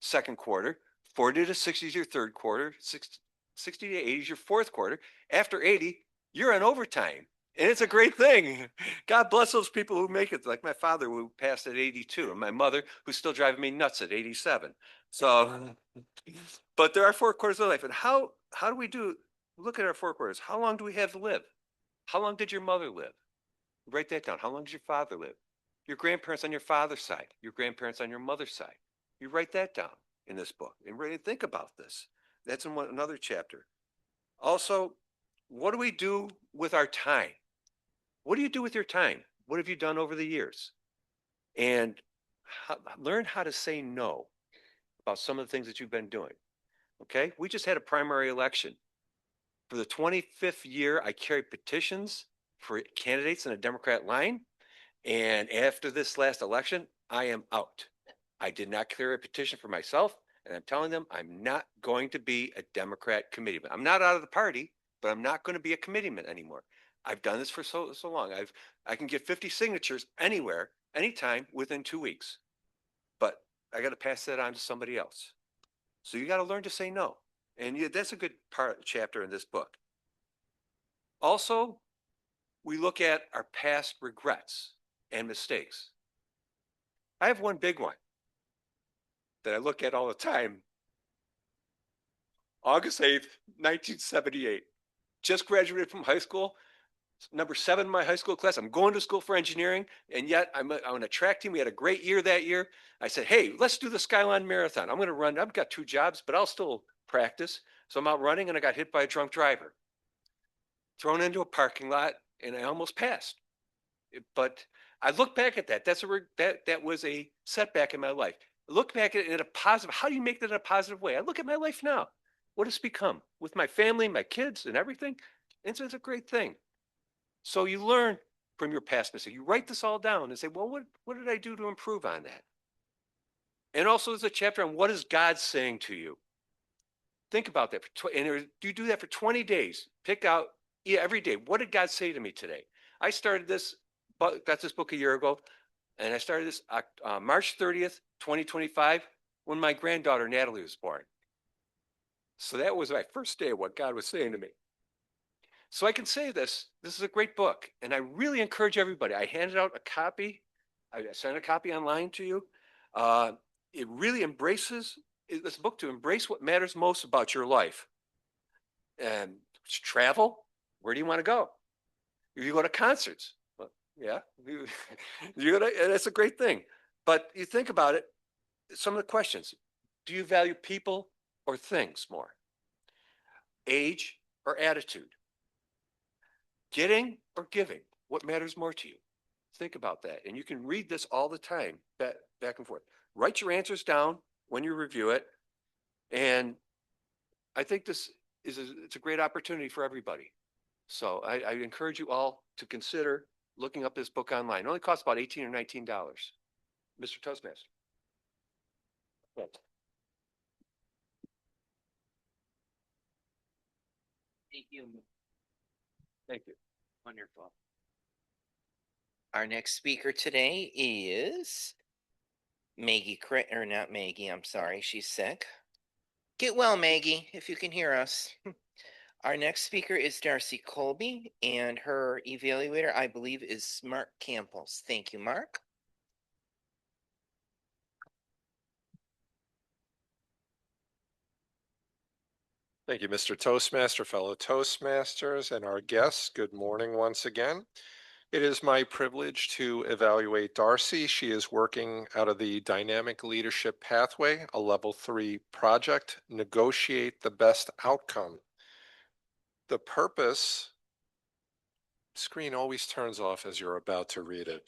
second quarter, 40 to 60 is your third quarter, 60 to 80 is your fourth quarter. After 80, you're on overtime. And it's a great thing. God bless those people who make it, like my father who passed at 82 and my mother who's still driving me nuts at 87. So, but there are 4 quarters of life. And how do we look at our 4 quarters? How long do we have to live? How long did your mother live? Write that down. How long did your father live? Your grandparents on your father's side, your grandparents on your mother's side. You write that down in this book and really think about this. That's in another chapter. Also, what do we do with our time? What do you do with your time? What have you done over the years? And learn how to say no about some of the things that you've been doing. Okay? We just had a primary election. For the 25th year, I carried petitions for candidates in a Democrat line. And after this last election, I am out. I did not carry a petition for myself. And I'm telling them I'm not going to be a Democrat committeeman. I'm not out of the party, but I'm not going to be a committeeman anymore. I've done this for so long. I can get 50 signatures anywhere, anytime within 2 weeks. But I got to pass that on to somebody else. So you got to learn to say no. And that's a good chapter in this book. Also, we look at our past regrets and mistakes. I have one big one that I look at all the time. August 8th, 1978. Just graduated from high school. Number 7 in my high school class. I'm going to school for engineering, and yet I'm on a track team. We had a great year that year. I said, hey, let's do the Skyline Marathon. I'm going to run. I've got 2 jobs, but I'll still practice. So I'm out running, and I got hit by a drunk driver. Thrown into a parking lot, and I almost passed. But I look back at that. That was a setback in my life. Look back at it in a positive. How do you make that in a positive way? I look at my life now. What it's become with my family, my kids, and everything. It's a great thing. So you learn from your past mistake. You write this all down and say, well, what did I do to improve on that? And also there's a chapter on what is God saying to you. Think about that. And you do that for 20 days. Pick out every day. What did God say to me today? I started this, got this book a year ago, and I started this March 30th, 2025, when my granddaughter Natalie was born. So that was my first day of what God was saying to me. So I can say this is a great book, and I really encourage everybody. I handed out a copy. I sent a copy online to you. It really embraces this book to embrace what matters most about your life. And travel, where do you want to go? You go to concerts. Well, yeah, and that's a great thing. But you think about it, some of the questions. Do you value people or things more? Age or attitude? Getting or giving? What matters more to you? Think about that. And you can read this all the time, back and forth. Write your answers down when you review it. And I think it's a great opportunity for everybody. So I encourage you all to consider looking up this book online. It only costs about $18 or $19. Mr. Toastmaster. Yes. Thank you. Thank you. Wonderful. Our next speaker today is Maggie, or not Maggie, I'm sorry, she's sick. Get well, Maggie, if you can hear us. Our next speaker is Darcy Colby, and her evaluator, I believe, is Mark Campbells. Thank you, Mark. Thank you, Mr. Toastmaster, fellow Toastmasters, and our guests. Good morning once again. It is my privilege to evaluate Darcy. She is working out of the Dynamic Leadership Pathway, a Level 3 project, Negotiate the Best Outcome. The purpose, screen always turns off as you're about to read it.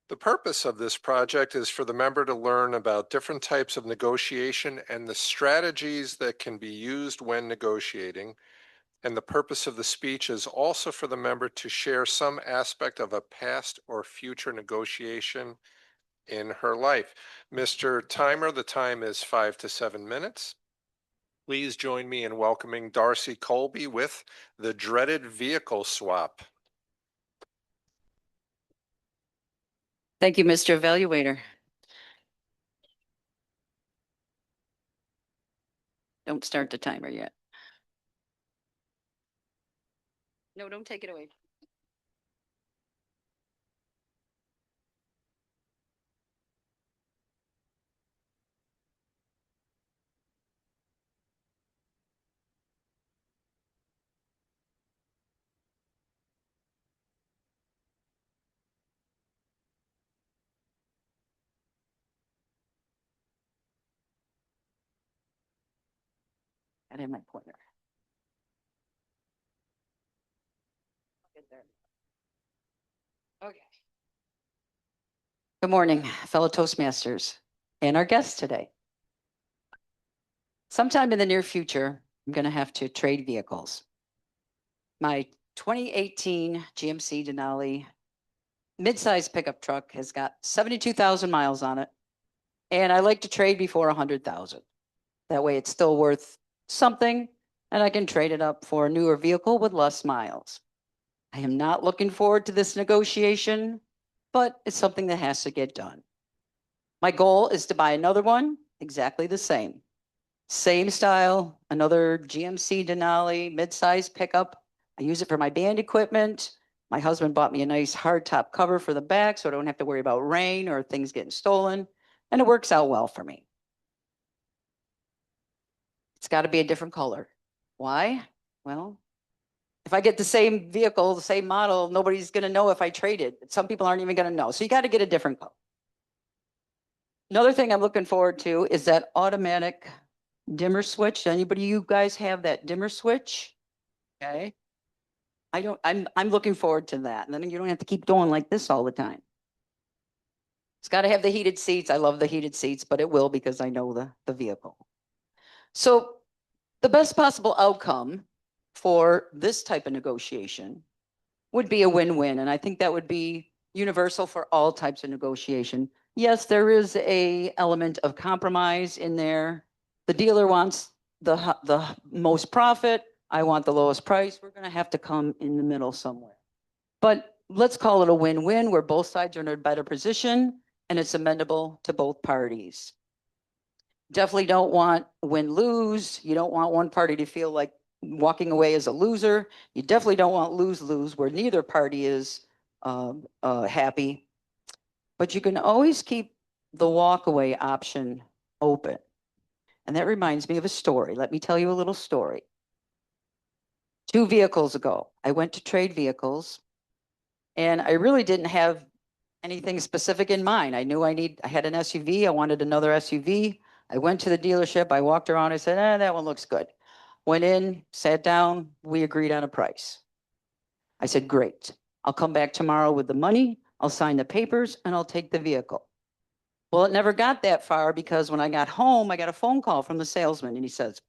The purpose of this project is for the member to learn about different types of negotiation and the strategies that can be used when negotiating. And the purpose of the speech is also for the member to share some aspect of a past or future negotiation in her life. Mr. Timer, the time is 5 to 7 minutes. Please join me in welcoming Darcy Colby with the dreaded vehicle swap. Thank you, Mr. Evaluator. Don't start the timer yet. No, don't take it away. I have my pointer. Okay. Good morning, fellow Toastmasters and our guests today. Sometime in the near future, I'm going to have to trade vehicles. My 2018 GMC Denali midsize pickup truck has got 72,000 miles on it, and I like to trade before 100,000. That way it's still worth something, and I can trade it up for a newer vehicle with less miles. I am not looking forward to this negotiation, but it's something that has to get done. My goal is to buy another one, exactly the same. Same style, another GMC Denali midsize pickup. I use it for my band equipment. My husband bought me a nice hardtop cover for the back so I don't have to worry about rain or things getting stolen, and it works out well for me. It's got to be a different color. Why? Well, if I get the same vehicle, the same model, nobody's going to know if I traded. Some people aren't even going to know. So you got to get a different color. Another thing I'm looking forward to is that automatic dimmer switch. Anybody, you guys have that dimmer switch? Okay. I'm looking forward to that. And then you don't have to keep going like this all the time. It's got to have the heated seats. I love the heated seats, but it will because I know the vehicle. So the best possible outcome for this type of negotiation would be a win-win. And I think that would be universal for all types of negotiation. Yes, there is a element of compromise in there. The dealer wants the most profit. I want the lowest price. We're going to have to come in the middle somewhere. But let's call it a win-win where both sides are in a better position and it's amendable to both parties. Definitely don't want win-lose. You don't want one party to feel like walking away as a loser. You definitely don't want lose-lose where neither party is happy. But you can always keep the walkaway option open. And that reminds me of a story. Let me tell you a little story. 2 vehicles ago, I went to trade vehicles and I really didn't have anything specific in mind. I knew I had an SUV. I wanted another SUV. I went to the dealership. I walked around. I said, that one looks good. Went in, sat down. We agreed on a price. I said, great. I'll come back tomorrow with the money. I'll sign the papers and I'll take the vehicle. Well, it never got that far because when I got home, I got a phone call from the salesman and he says,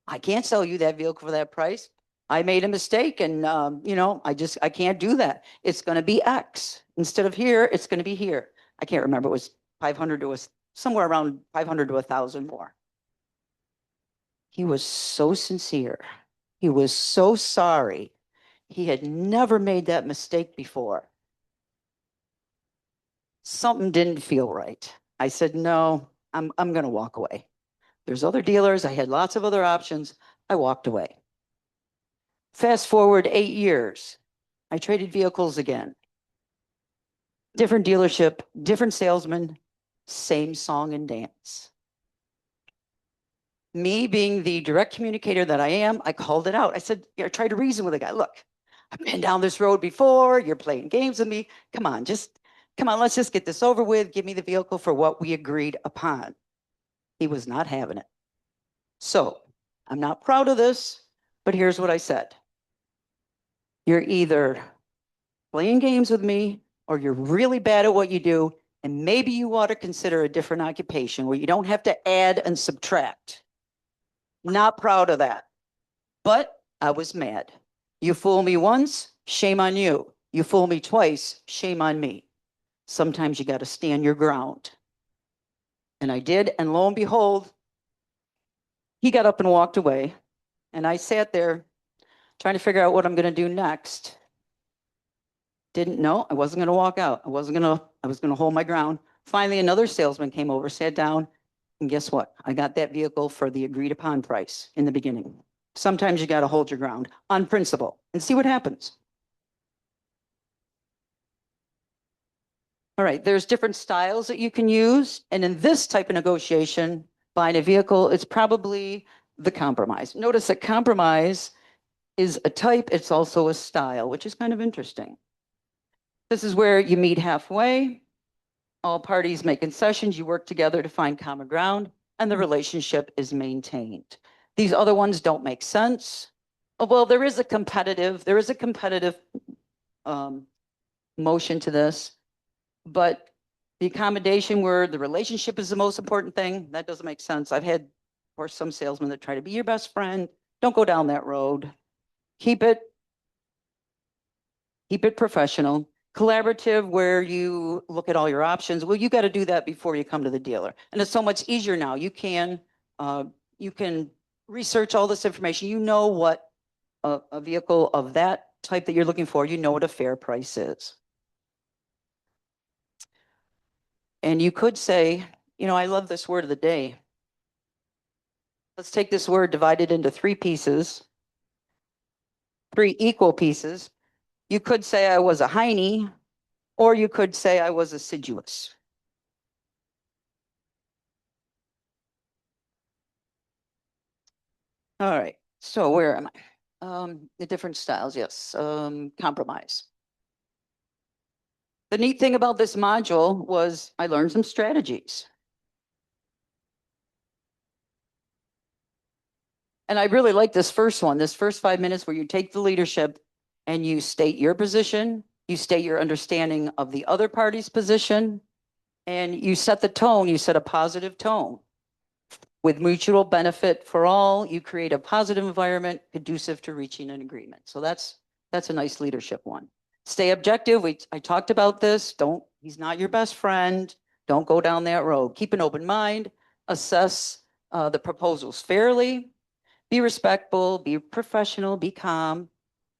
I can't sell you that vehicle for that price. I made a mistake and, I can't do that. It's going to be X. Instead of here, it's going to be here. I can't remember. It was 500 to somewhere around 500 to 1,000 more. He was so sincere. He was so sorry. He had never made that mistake before. Something didn't feel right. I said, no, I'm going to walk away. There's other dealers. I had lots of other options. I walked away. Fast forward 8 years. I traded vehicles again. Different dealership, different salesman, same song and dance. Me being the direct communicator that I am, I called it out. I said, I tried to reason with the guy. Look, I've been down this road before. You're playing games with me. Come on, let's just get this over with. Give me the vehicle for what we agreed upon. He was not having it. So I'm not proud of this, but here's what I said. You're either playing games with me or you're really bad at what you do, and maybe you ought to consider a different occupation where you don't have to add and subtract. Not proud of that, but I was mad. You fool me once, shame on you. You fool me twice, shame on me. Sometimes you got to stand your ground. And I did, and lo and behold, he got up and walked away, and I sat there trying to figure out what I'm going to do next. Didn't know. I wasn't going to walk out. I was going to hold my ground. Finally, another salesman came over, sat down, and guess what? I got that vehicle for the agreed upon price in the beginning. Sometimes you got to hold your ground on principle and see what happens. All right, there's different styles that you can use. And in this type of negotiation, buying a vehicle, it's probably the compromise. Notice that compromise is a type, it's also a style, which is kind of interesting. This is where you meet halfway. All parties make concessions, you work together to find common ground, and the relationship is maintained. These other ones don't make sense. Well, there is a competitive motion to this, but the accommodation where the relationship is the most important thing, that doesn't make sense. I've had, of course, some salesmen that try to be your best friend. Don't go down that road. Keep it professional. Collaborative, where you look at all your options. Well, you got to do that before you come to the dealer. And it's so much easier now. You can research all this information. You know what a vehicle of that type that you're looking for, you know what a fair price is. And you could say, I love this word of the day. Let's take this word, divide it into 3 pieces, 3 equal pieces. You could say I was a Heine, or you could say I was assiduous. All right, so where am I? The different styles, yes, compromise. The neat thing about this module was I learned some strategies. And I really like this first one, this first 5 minutes where you take the leadership and you state your position, you state your understanding of the other party's position, and you set the tone, you set a positive tone. With mutual benefit for all, you create a positive environment conducive to reaching an agreement. So that's a nice leadership one. Stay objective. I talked about this. He's not your best friend. Don't go down that road. Keep an open mind. Assess the proposals fairly. Be respectful, be professional, be calm,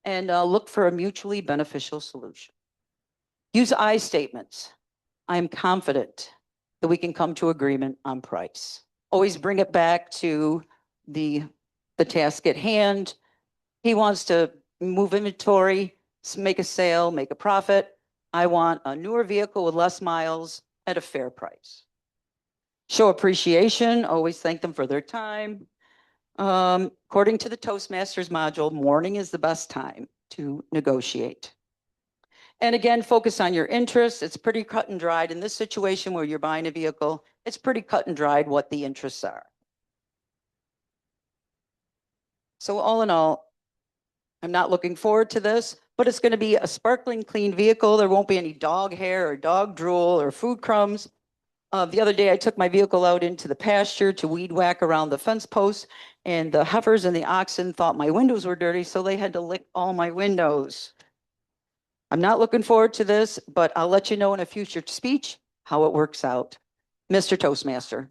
and look for a mutually beneficial solution. Use I statements. I am confident that we can come to agreement on price. Always bring it back to the task at hand. He wants to move inventory, make a sale, make a profit. I want a newer vehicle with less miles at a fair price. Show appreciation, always thank them for their time. According to the Toastmasters module, morning is the best time to negotiate. And again, focus on your interests. It's pretty cut and dried. In this situation where you're buying a vehicle, it's pretty cut and dried what the interests are. So all in all, I'm not looking forward to this, but it's going to be a sparkling clean vehicle. There won't be any dog hair or dog drool or food crumbs. The other day, I took my vehicle out into the pasture to weed whack around the fence posts, and the heifers and the oxen thought my windows were dirty, so they had to lick all my windows. I'm not looking forward to this, but I'll let you know in a future speech how it works out. Mr. Toastmaster.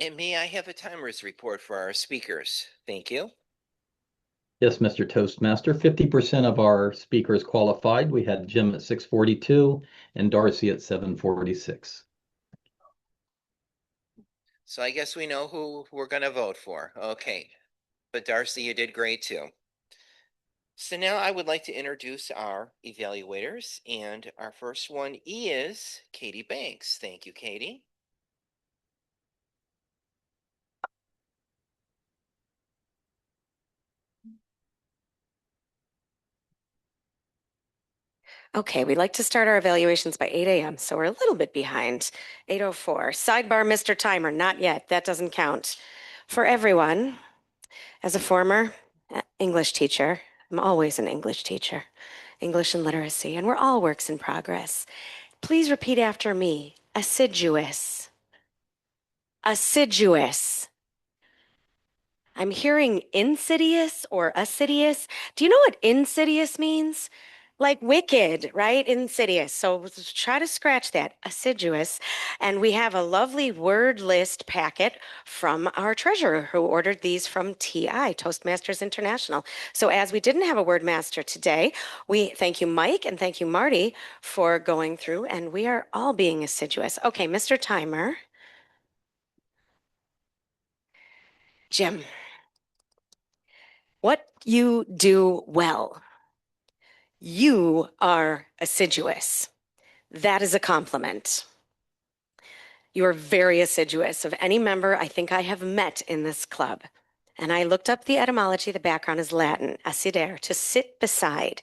And may I have a timer's report for our speakers? Thank you. Yes, Mr. Toastmaster, 50% of our speakers qualified. We had Jim at 642 and Darcy at 746. So I guess we know who we're going to vote for. Okay. But Darcy, you did great too. So now I would like to introduce our evaluators, and our first one is Katie Banks. Thank you, Katie. Okay, we'd like to start our evaluations by 8 a.m., so we're a little bit behind. 8:04. Sidebar, Mr. Timer, not yet. That doesn't count. For everyone, as a former English teacher, I'm always an English teacher, English and literacy, and we're all works in progress. Please repeat after me. Assiduous. Assiduous. I'm hearing insidious or assiduous. Do you know what insidious means? Like wicked, right? Insidious. So try to scratch that. Assiduous. And we have a lovely word list packet from our treasurer who ordered these from TI, Toastmasters International. So as we didn't have a word master today, we thank you, Mike, and thank you, Marty, for going through, and we are all being assiduous. Okay, Mr. Timer. Jim, what you do well. You are assiduous. That is a compliment. You are very assiduous. Of any member I think I have met in this club. And I looked up the etymology. The background is Latin, assidere, to sit beside,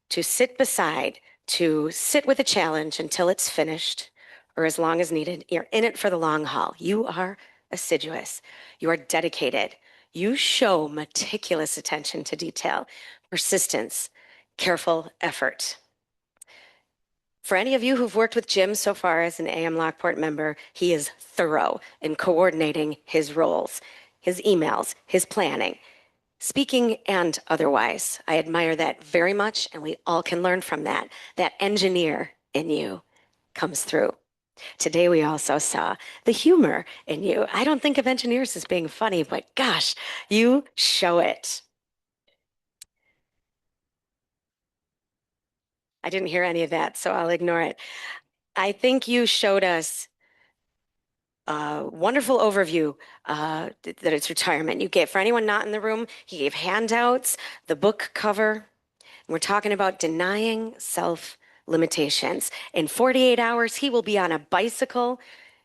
to sit beside, to sit with a challenge until it's finished or as long as needed. You're in it for the long haul. You are assiduous. You are dedicated. You show meticulous attention to detail, persistence, careful effort. For any of you who've worked with Jim so far as an AM Lockport member, he is thorough in coordinating his roles, his emails, his planning, speaking and otherwise. I admire that very much, and we all can learn from that. That engineer in you comes through. Today, we also saw the humor in you. I don't think of engineers as being funny, but gosh, you show it. I didn't hear any of that, so I'll ignore it. I think you showed us a wonderful overview that it's retirement. You gave, for anyone not in the room, he gave handouts, the book cover. And we're talking about denying self-limitations. In 48 hours, he will be on a bicycle,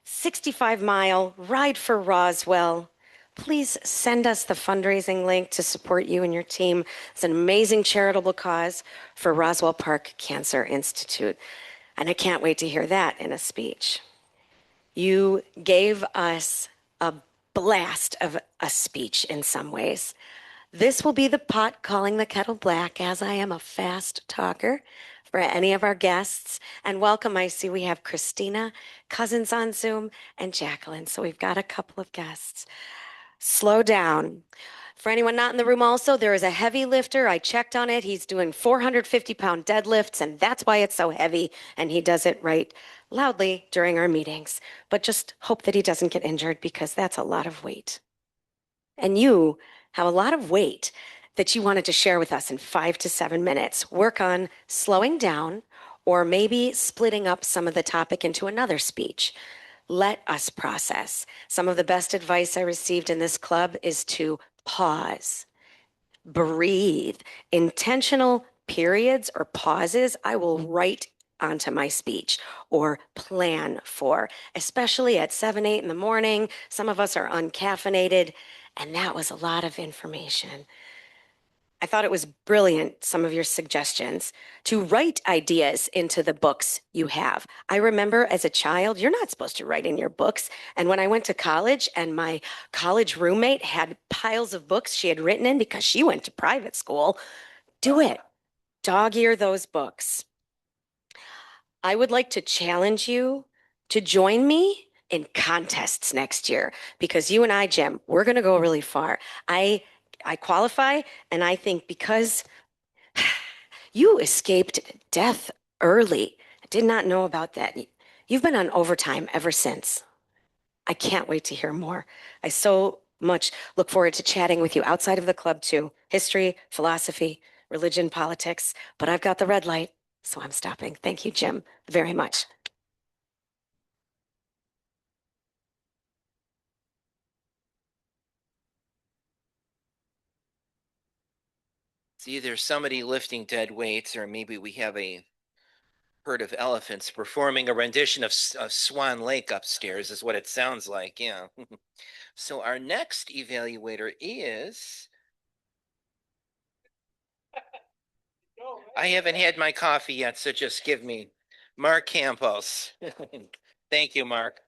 65-mile ride for Roswell. Please send us the fundraising link to support you and your team. It's an amazing charitable cause for Roswell Park Cancer Institute. And I can't wait to hear that in a speech. You gave us a blast of a speech in some ways. This will be the pot calling the kettle black, as I am a fast talker, for any of our guests. And welcome, I see we have Christina Cousins on Zoom and Jacqueline. So we've got a couple of guests. Slow down. For anyone not in the room also, there is a heavy lifter. I checked on it. He's doing 450-pound deadlifts, and that's why it's so heavy. And he does it right loudly during our meetings. But just hope that he doesn't get injured, because that's a lot of weight. And you have a lot of weight that you wanted to share with us in 5 to 7 minutes. Work on slowing down, or maybe splitting up some of the topic into another speech. Let us process. Some of the best advice I received in this club is to pause, breathe. Intentional periods or pauses I will write onto my speech or plan for, especially at 7, 8 in the morning. Some of us are uncaffeinated, and that was a lot of information. I thought it was brilliant, some of your suggestions, to write ideas into the books you have. I remember as a child, you're not supposed to write in your books. And when I went to college and my college roommate had piles of books she had written in because she went to private school, do it. Dog-ear those books. I would like to challenge you to join me in contests next year, because you and I, Jim, we're going to go really far. I qualify, and I think because you escaped death early, I did not know about that. You've been on overtime ever since. I can't wait to hear more. I so much look forward to chatting with you outside of the club too. History, philosophy, religion, politics. But I've got the red light, so I'm stopping. Thank you, Jim, very much. It's either somebody lifting dead weights, or maybe we have a herd of elephants performing a rendition of Swan Lake upstairs, is what it sounds like. Yeah. So our next evaluator is. I haven't had my coffee yet, so just give me Mark Campos. Thank you, Mark.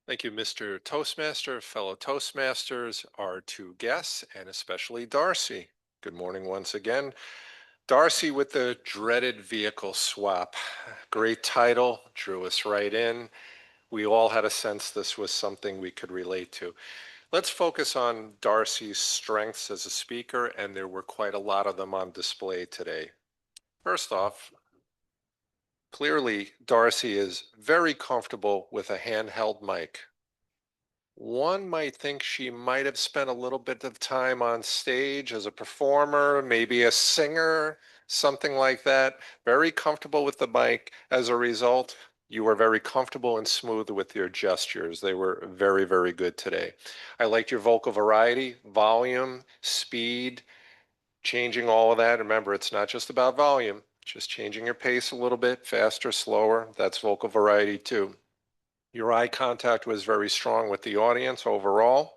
Thank you, Mr. Toastmaster, fellow Toastmasters, our two guests, and especially Darcy. Good morning once again. Darcy with the dreaded vehicle swap. Great title, drew us right in. We all had a sense this was something we could relate to. Let's focus on Darcy's strengths as a speaker, and there were quite a lot of them on display today. First off, clearly Darcy is very comfortable with a handheld mic. One might think she might have spent a little bit of time on stage as a performer, maybe a singer, something like that. Very comfortable with the mic. As a result, you were very comfortable and smooth with your gestures. They were very, very good today. I liked your vocal variety, volume, speed, changing all of that. Remember, it's not just about volume, just changing your pace a little bit, faster, slower. That's vocal variety too. Your eye contact was very strong with the audience overall.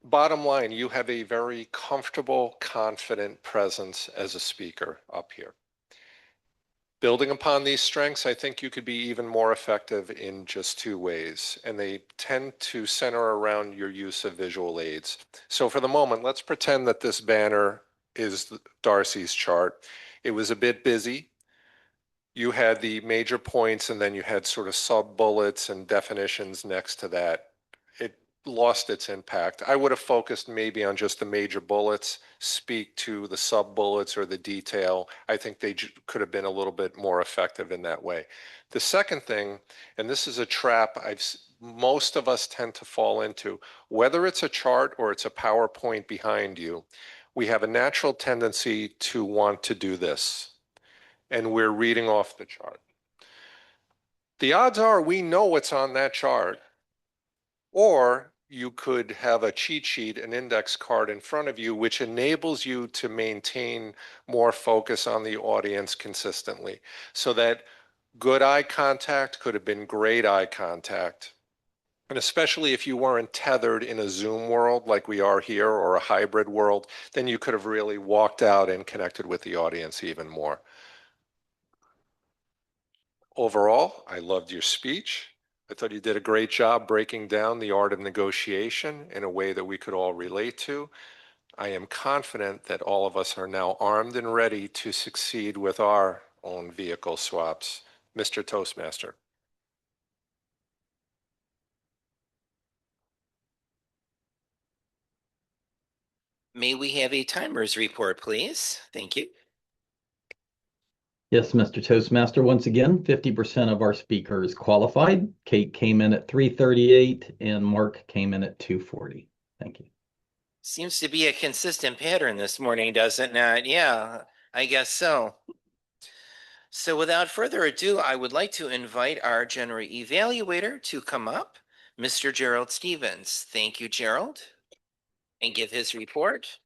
Bottom line, you have a very comfortable, confident presence as a speaker up here. Building upon these strengths, I think you could be even more effective in just two ways, and they tend to center around your use of visual aids. So for the moment, let's pretend that this banner is Darcy's chart. It was a bit busy. You had the major points, and then you had sort of sub-bullets and definitions next to that. It lost its impact. I would have focused maybe on just the major bullets, speak to the sub-bullets or the detail. I think they could have been a little bit more effective in that way. The second thing, and this is a trap most of us tend to fall into, whether it's a chart or it's a PowerPoint behind you, we have a natural tendency to want to do this. And we're reading off the chart. The odds are we know what's on that chart, or you could have a cheat sheet, an index card in front of you, which enables you to maintain more focus on the audience consistently. So that good eye contact could have been great eye contact. And especially if you weren't tethered in a Zoom world like we are here, or a hybrid world, then you could have really walked out and connected with the audience even more. Overall, I loved your speech. I thought you did a great job breaking down the art of negotiation in a way that we could all relate to. I am confident that all of us are now armed and ready to succeed with our own vehicle swaps. Mr. Toastmaster. May we have a timer's report, please? Thank you. Yes, Mr. Toastmaster, once again, 50% of our speakers qualified. Kate came in at 338 and Mark came in at 240. Thank you. Seems to be a consistent pattern this morning, does it not? Yeah, I guess so. So without further ado, I would like to invite our general evaluator to come up, Mr. Gerald Stevens. Thank you, Gerald, and give his report.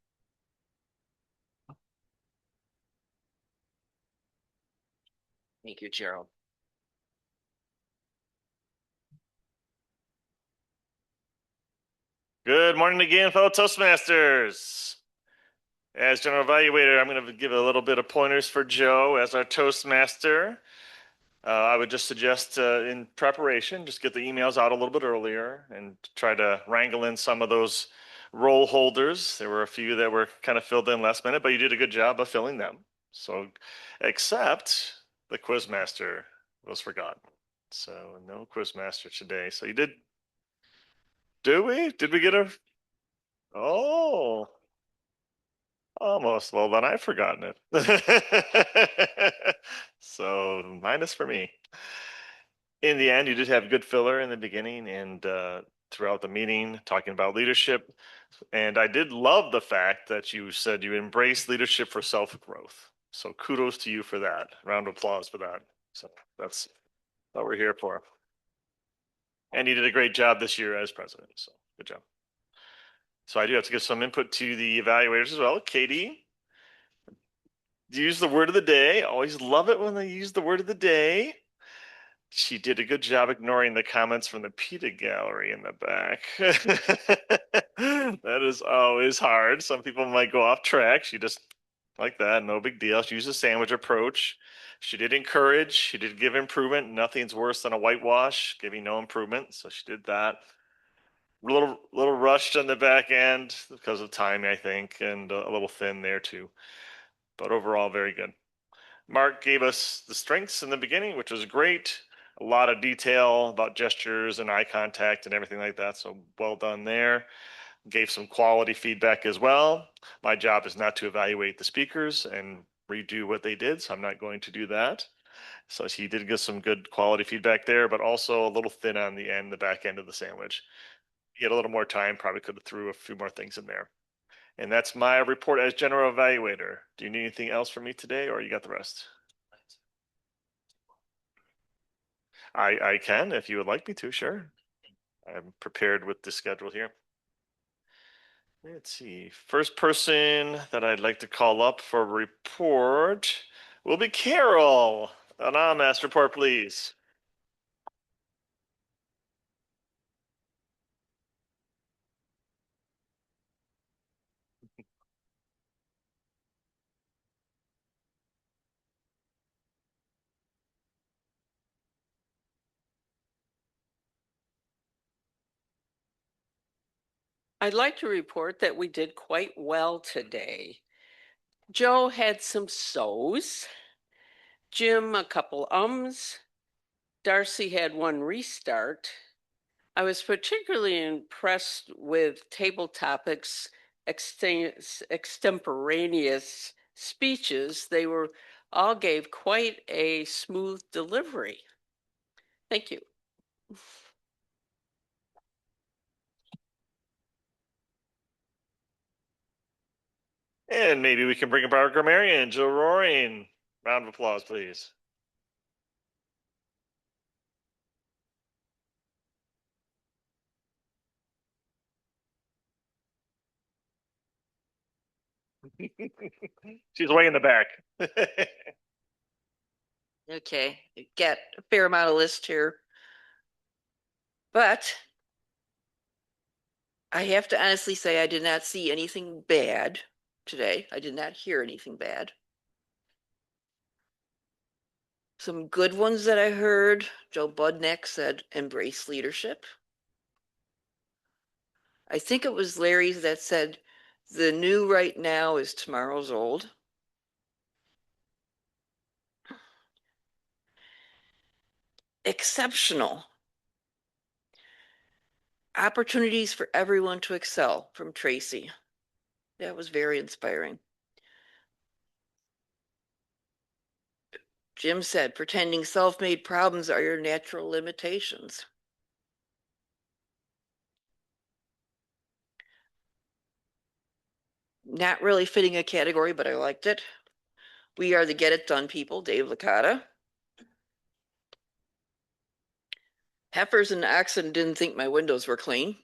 Thank you, Gerald. Good morning again, fellow Toastmasters. As general evaluator, I'm going to give a little bit of pointers for Joe as our Toastmaster. I would just suggest in preparation, just get the emails out a little bit earlier and try to wrangle in some of those role holders. There were a few that were kind of filled in last minute, but you did a good job of filling them. So, except the Quizmaster was forgotten. So, no Quizmaster today. So, you did. Do we? Did we get a? Oh. Almost. Well, then I've forgotten it. So minus for me. In the end, you did have good filler in the beginning and throughout the meeting, talking about leadership. And I did love the fact that you said you embrace leadership for self-growth. So kudos to you for that. Round of applause for that. So that's what we're here for. And you did a great job this year as president. So good job. So I do have to give some input to the evaluators as well. Katie, use the word of the day. Always love it when they use the word of the day. She did a good job ignoring the comments from the PETA gallery in the back. That is always hard. Some people might go off track. She just like that, no big deal. She used a sandwich approach. She did encourage. She did give improvement. Nothing's worse than a whitewash, giving no improvement. So she did that. Little rushed on the back end because of time, I think, and a little thin there too. But overall, very good. Mark gave us the strengths in the beginning, which was great. A lot of detail about gestures and eye contact and everything like that. So well done there. Gave some quality feedback as well. My job is not to evaluate the speakers and redo what they did, so I'm not going to do that. So he did get some good quality feedback there, but also a little thin on the end, the back end of the sandwich. He had a little more time, probably could have threw a few more things in there. And that's my report as general evaluator. Do you need anything else from me today, or you got the rest? I can, if you would like me to, sure. I'm prepared with the schedule here. Let's see. First person that I'd like to call up for a report will be Carol. An master report, please. I'd like to report that we did quite well today. Joe had some so's, Jim a couple ums, Darcy had one restart. I was particularly impressed with table topics extemporaneous speeches. They were all gave quite a smooth delivery. Thank you. And maybe we can bring up our grammarian, Jill Roaring. Round of applause, please. She's way in the back. Okay, get a fair amount of list here. But I have to honestly say I did not see anything bad today. I did not hear anything bad. Some good ones that I heard. Joe Budnick said, embrace leadership. I think it was Larry that said, the new right now is tomorrow's old. Exceptional. Opportunities for everyone to excel from Tracy. That was very inspiring. Jim said, pretending self-made problems are your natural limitations. Not really fitting a category, but I liked it. We are the get it done people, Dave Licata. Heifers and oxen didn't think my windows were clean.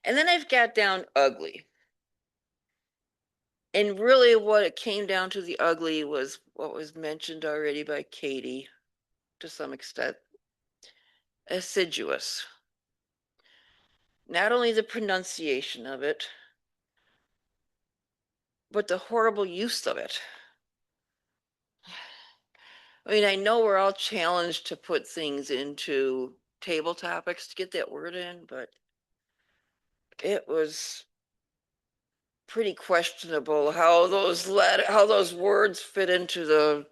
And then I've got down ugly. And really what it came down to the ugly was what was mentioned already by Katie to some extent. Assiduous. Not only the pronunciation of it, but the horrible use of it. I mean, I know we're all challenged to put things into table topics to get that word in, but it was pretty questionable how those words fit into the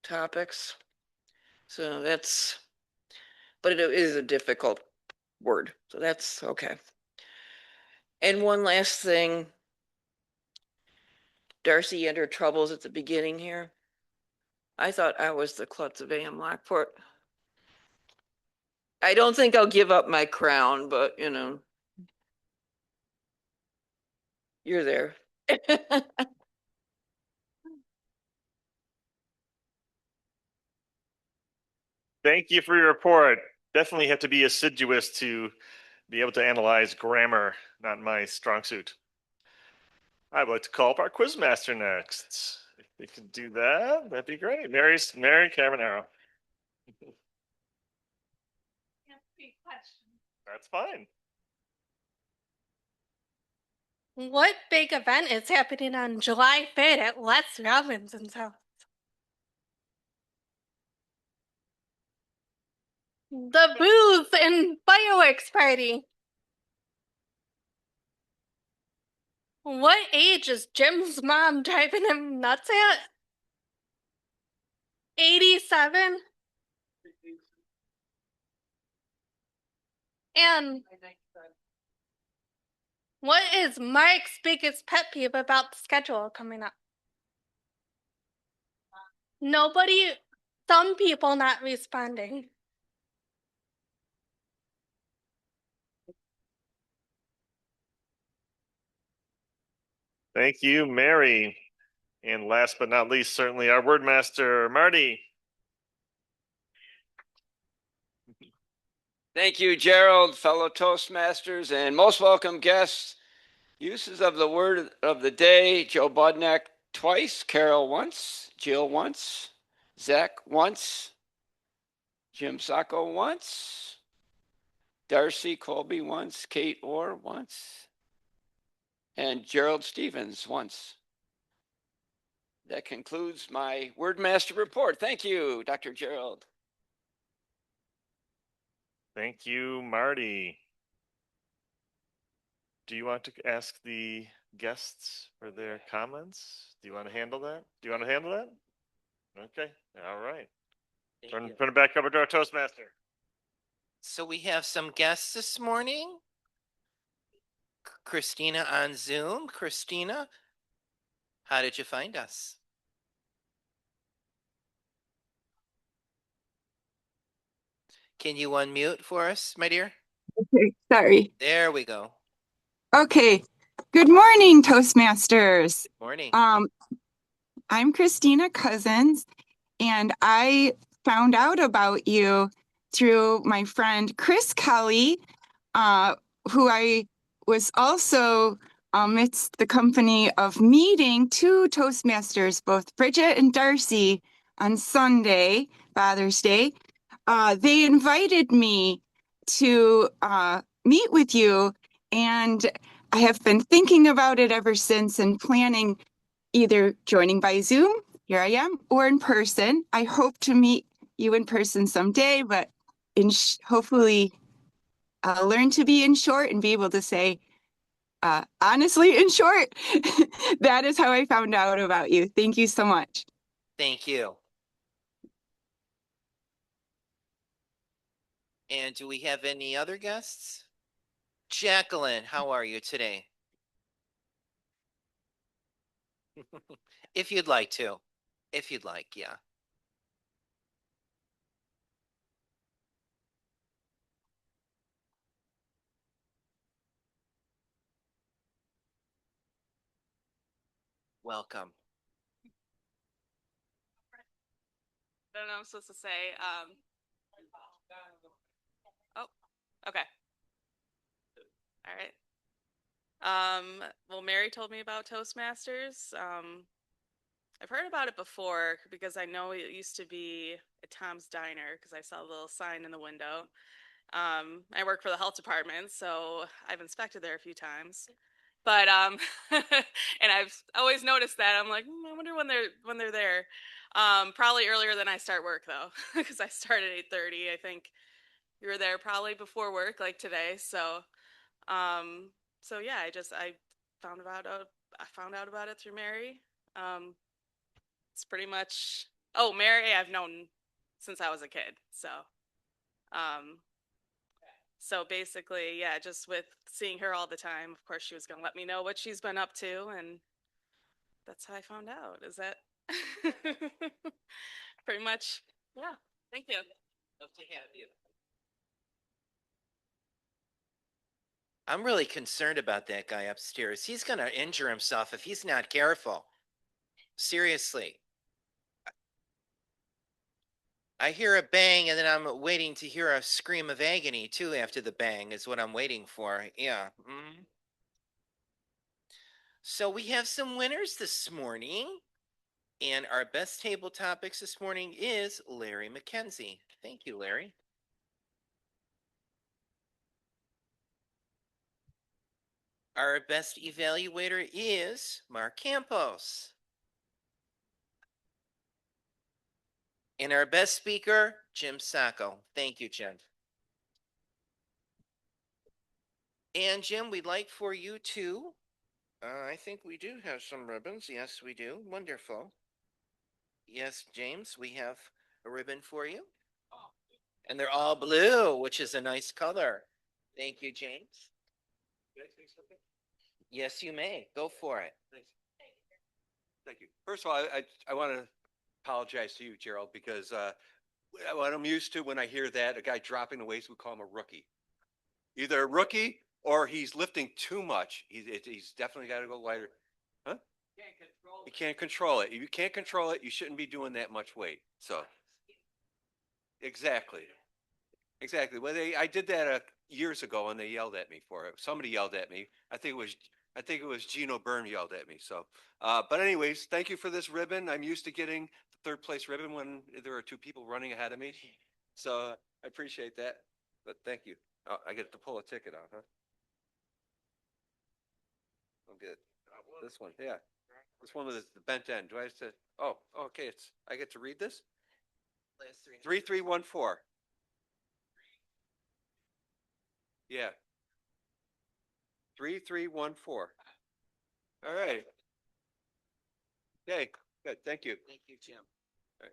topics. So that's, but it is a difficult word, so that's okay. And one last thing. Darcy had her troubles at the beginning here. I thought I was the klutz of AM Lockport. I don't think I'll give up my crown, but you know, you're there. Thank you for your report. Definitely have to be assiduous to be able to analyze grammar, not my strong suit. I'd like to call up our quizmaster next. If we could do that, that'd be great. Mary Carbonaro. That's fine. What big event is happening on July 5th at Les Robinson's house? The booth and fireworks party. What age is Jim's mom driving him nuts at? 87? And what is Mark's biggest pet peeve about the schedule coming up? Nobody, some people not responding. Thank you, Mary. And last but not least, certainly our wordmaster, Marty. Thank you, Gerald, fellow Toastmasters, and most welcome guests. Uses of the word of the day: Joe Budnick twice, Carol once, Jill once, Zach once, Jim Sacco once, Darcy Colby once, Kate Orr once, and Gerald Stevens once. That concludes my Wordmaster report. Thank you, Dr. Gerald. Thank you, Marty. Do you want to ask the guests for their comments? Do you want to handle that? Okay, all right. Turn it back over to our Toastmaster. So we have some guests this morning. Christina on Zoom. Christina, how did you find us? Can you unmute for us, my dear? Okay, sorry. There we go. Okay. Good morning, Toastmasters. Morning. I'm Christina Cousins, and I found out about you through my friend Chris Kelly, who I was also amidst the company of meeting two Toastmasters, both Bridget and Darcy, on Sunday, Father's Day. They invited me to meet with you, and I have been thinking about it ever since and planning either joining by Zoom, here I am, or in person. I hope to meet you in person someday, but hopefully I'll learn to be in short and be able to say, honestly, in short, that is how I found out about you. Thank you so much. Thank you. And do we have any other guests? Jacqueline, how are you today? If you'd like to. If you'd like, yeah. Welcome. I don't know what I'm supposed to say. Oh, okay. All right. Well, Mary told me about Toastmasters. I've heard about it before because I know it used to be at Tom's Diner because I saw a little sign in the window. I work for the health department, so I've inspected there a few times. But and I've always noticed that. I'm like, I wonder when they're there. Probably earlier than I start work though, because I start at 8:30. I think you were there probably before work, like today. So yeah, I found out about it through Mary. It's pretty much Mary I've known since I was a kid. So So basically, yeah, just with seeing her all the time, of course, she was going to let me know what she's been up to. And that's how I found out. Is that pretty much? Yeah. Thank you. Love to have you. I'm really concerned about that guy upstairs. He's going to injure himself if he's not careful. Seriously. I hear a bang and then I'm waiting to hear a scream of agony too after the bang is what I'm waiting for. Yeah. So we have some winners this morning. And our best table topics this morning is Larry McKenzie. Thank you, Larry. Our best evaluator is Mark Campos. And our best speaker, Jim Sacco. Thank you, Jim. And Jim, we'd like for you to, I think we do have some ribbons. Yes, we do. Wonderful. Yes, James, we have a ribbon for you. And they're all blue, which is a nice color. Thank you, James. Can I say something? Yes, you may. Go for it. Thanks. Thank you. First of all, I want to apologize to you, Gerald, because what I'm used to when I hear that, a guy dropping the weights, we call him a rookie. Either a rookie or he's lifting too much. He's definitely got to go lighter. Huh? You can't control it. If you can't control it, you shouldn't be doing that much weight. So, exactly. Exactly. Well, I did that years ago, and they yelled at me for it. Somebody yelled at me. I think it was Gino Byrne yelled at me. So, but anyways, thank you for this ribbon. I'm used to getting the third place ribbon when there are two people running ahead of me. So I appreciate that. But thank you. Oh, I get to pull a ticket out, huh? I'm good. This one, yeah. This one with the bent end. Do I have to? Oh, okay. I get to read this. 3314. Yeah. 3314. All right. Okay, good. Thank you. Thank you, Jim. All right.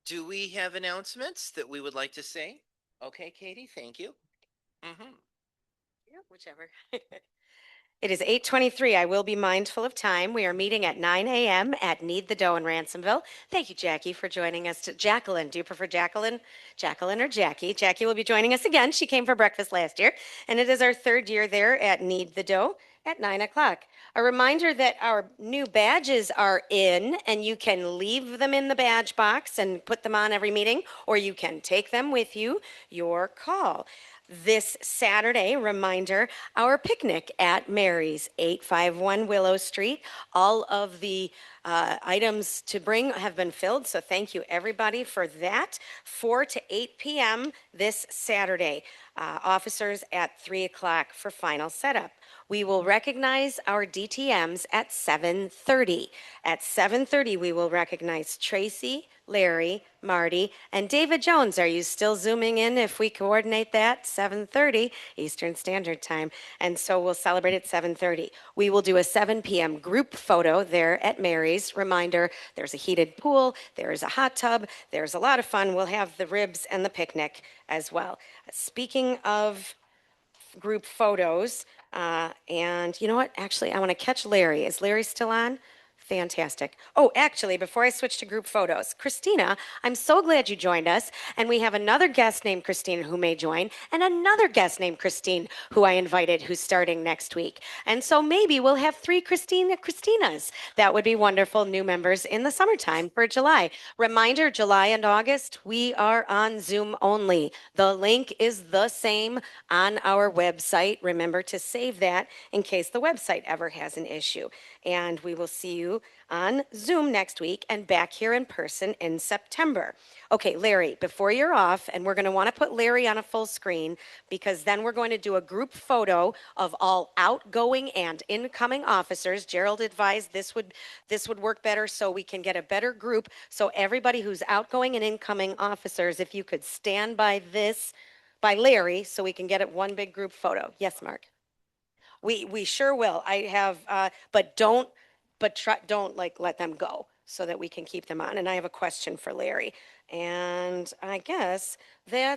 Do we have announcements that we would like to say? Okay, Katie, thank you. Yeah, whichever. It is 8:23. I will be mindful of time. We are meeting at 9 a.m. at Need the Dough in Ransomville. Thank you, Jackie, for joining us. Jacqueline, do you prefer Jacqueline? Jacqueline or Jackie? Jackie will be joining us again. She came for breakfast last year, and it is our third year there at Need the Dough at 9 o'clock. A reminder that our new badges are in, and you can leave them in the badge box and put them on every meeting, or you can take them with you. Your call. This Saturday, reminder, our picnic at Mary's, 851 Willow Street. All of the items to bring have been filled, so thank you everybody for that. 4 to 8 p.m. this Saturday. Officers at 3 o'clock for final setup. We will recognize our DTMs at 7:30. At 7:30, we will recognize Tracy, Larry, Marty, and David Jones. Are you still zooming in if we coordinate that? 7:30 Eastern Standard Time. And so we'll celebrate at 7:30. We will do a 7 p.m. group photo there at Mary's. Reminder, there's a heated pool, there's a hot tub, there's a lot of fun. We'll have the ribs and the picnic as well. Speaking of group photos, and you know what? Actually, I want to catch Larry. Is Larry still on? Fantastic. Oh, actually, before I switch to group photos, Christina, I'm so glad you joined us. And we have another guest named Christina who may join, and another guest named Christine who I invited who's starting next week. And so maybe we'll have 3 Christinas. That would be wonderful new members in the summertime for July. Reminder, July and August, we are on Zoom only. The link is the same on our website. Remember to save that in case the website ever has an issue. And we will see you on Zoom next week and back here in person in September. Okay, Larry, before you're off, and we're going to want to put Larry on a full screen because then we're going to do a group photo of all outgoing and incoming officers. Gerald advised this would work better so we can get a better group. So everybody who's outgoing and incoming officers, if you could stand by Larry so we can get it one big group photo. Yes, Mark. We sure will. I have, but don't like let them go. so that we can keep them on. And I have a question for Larry. And I guess that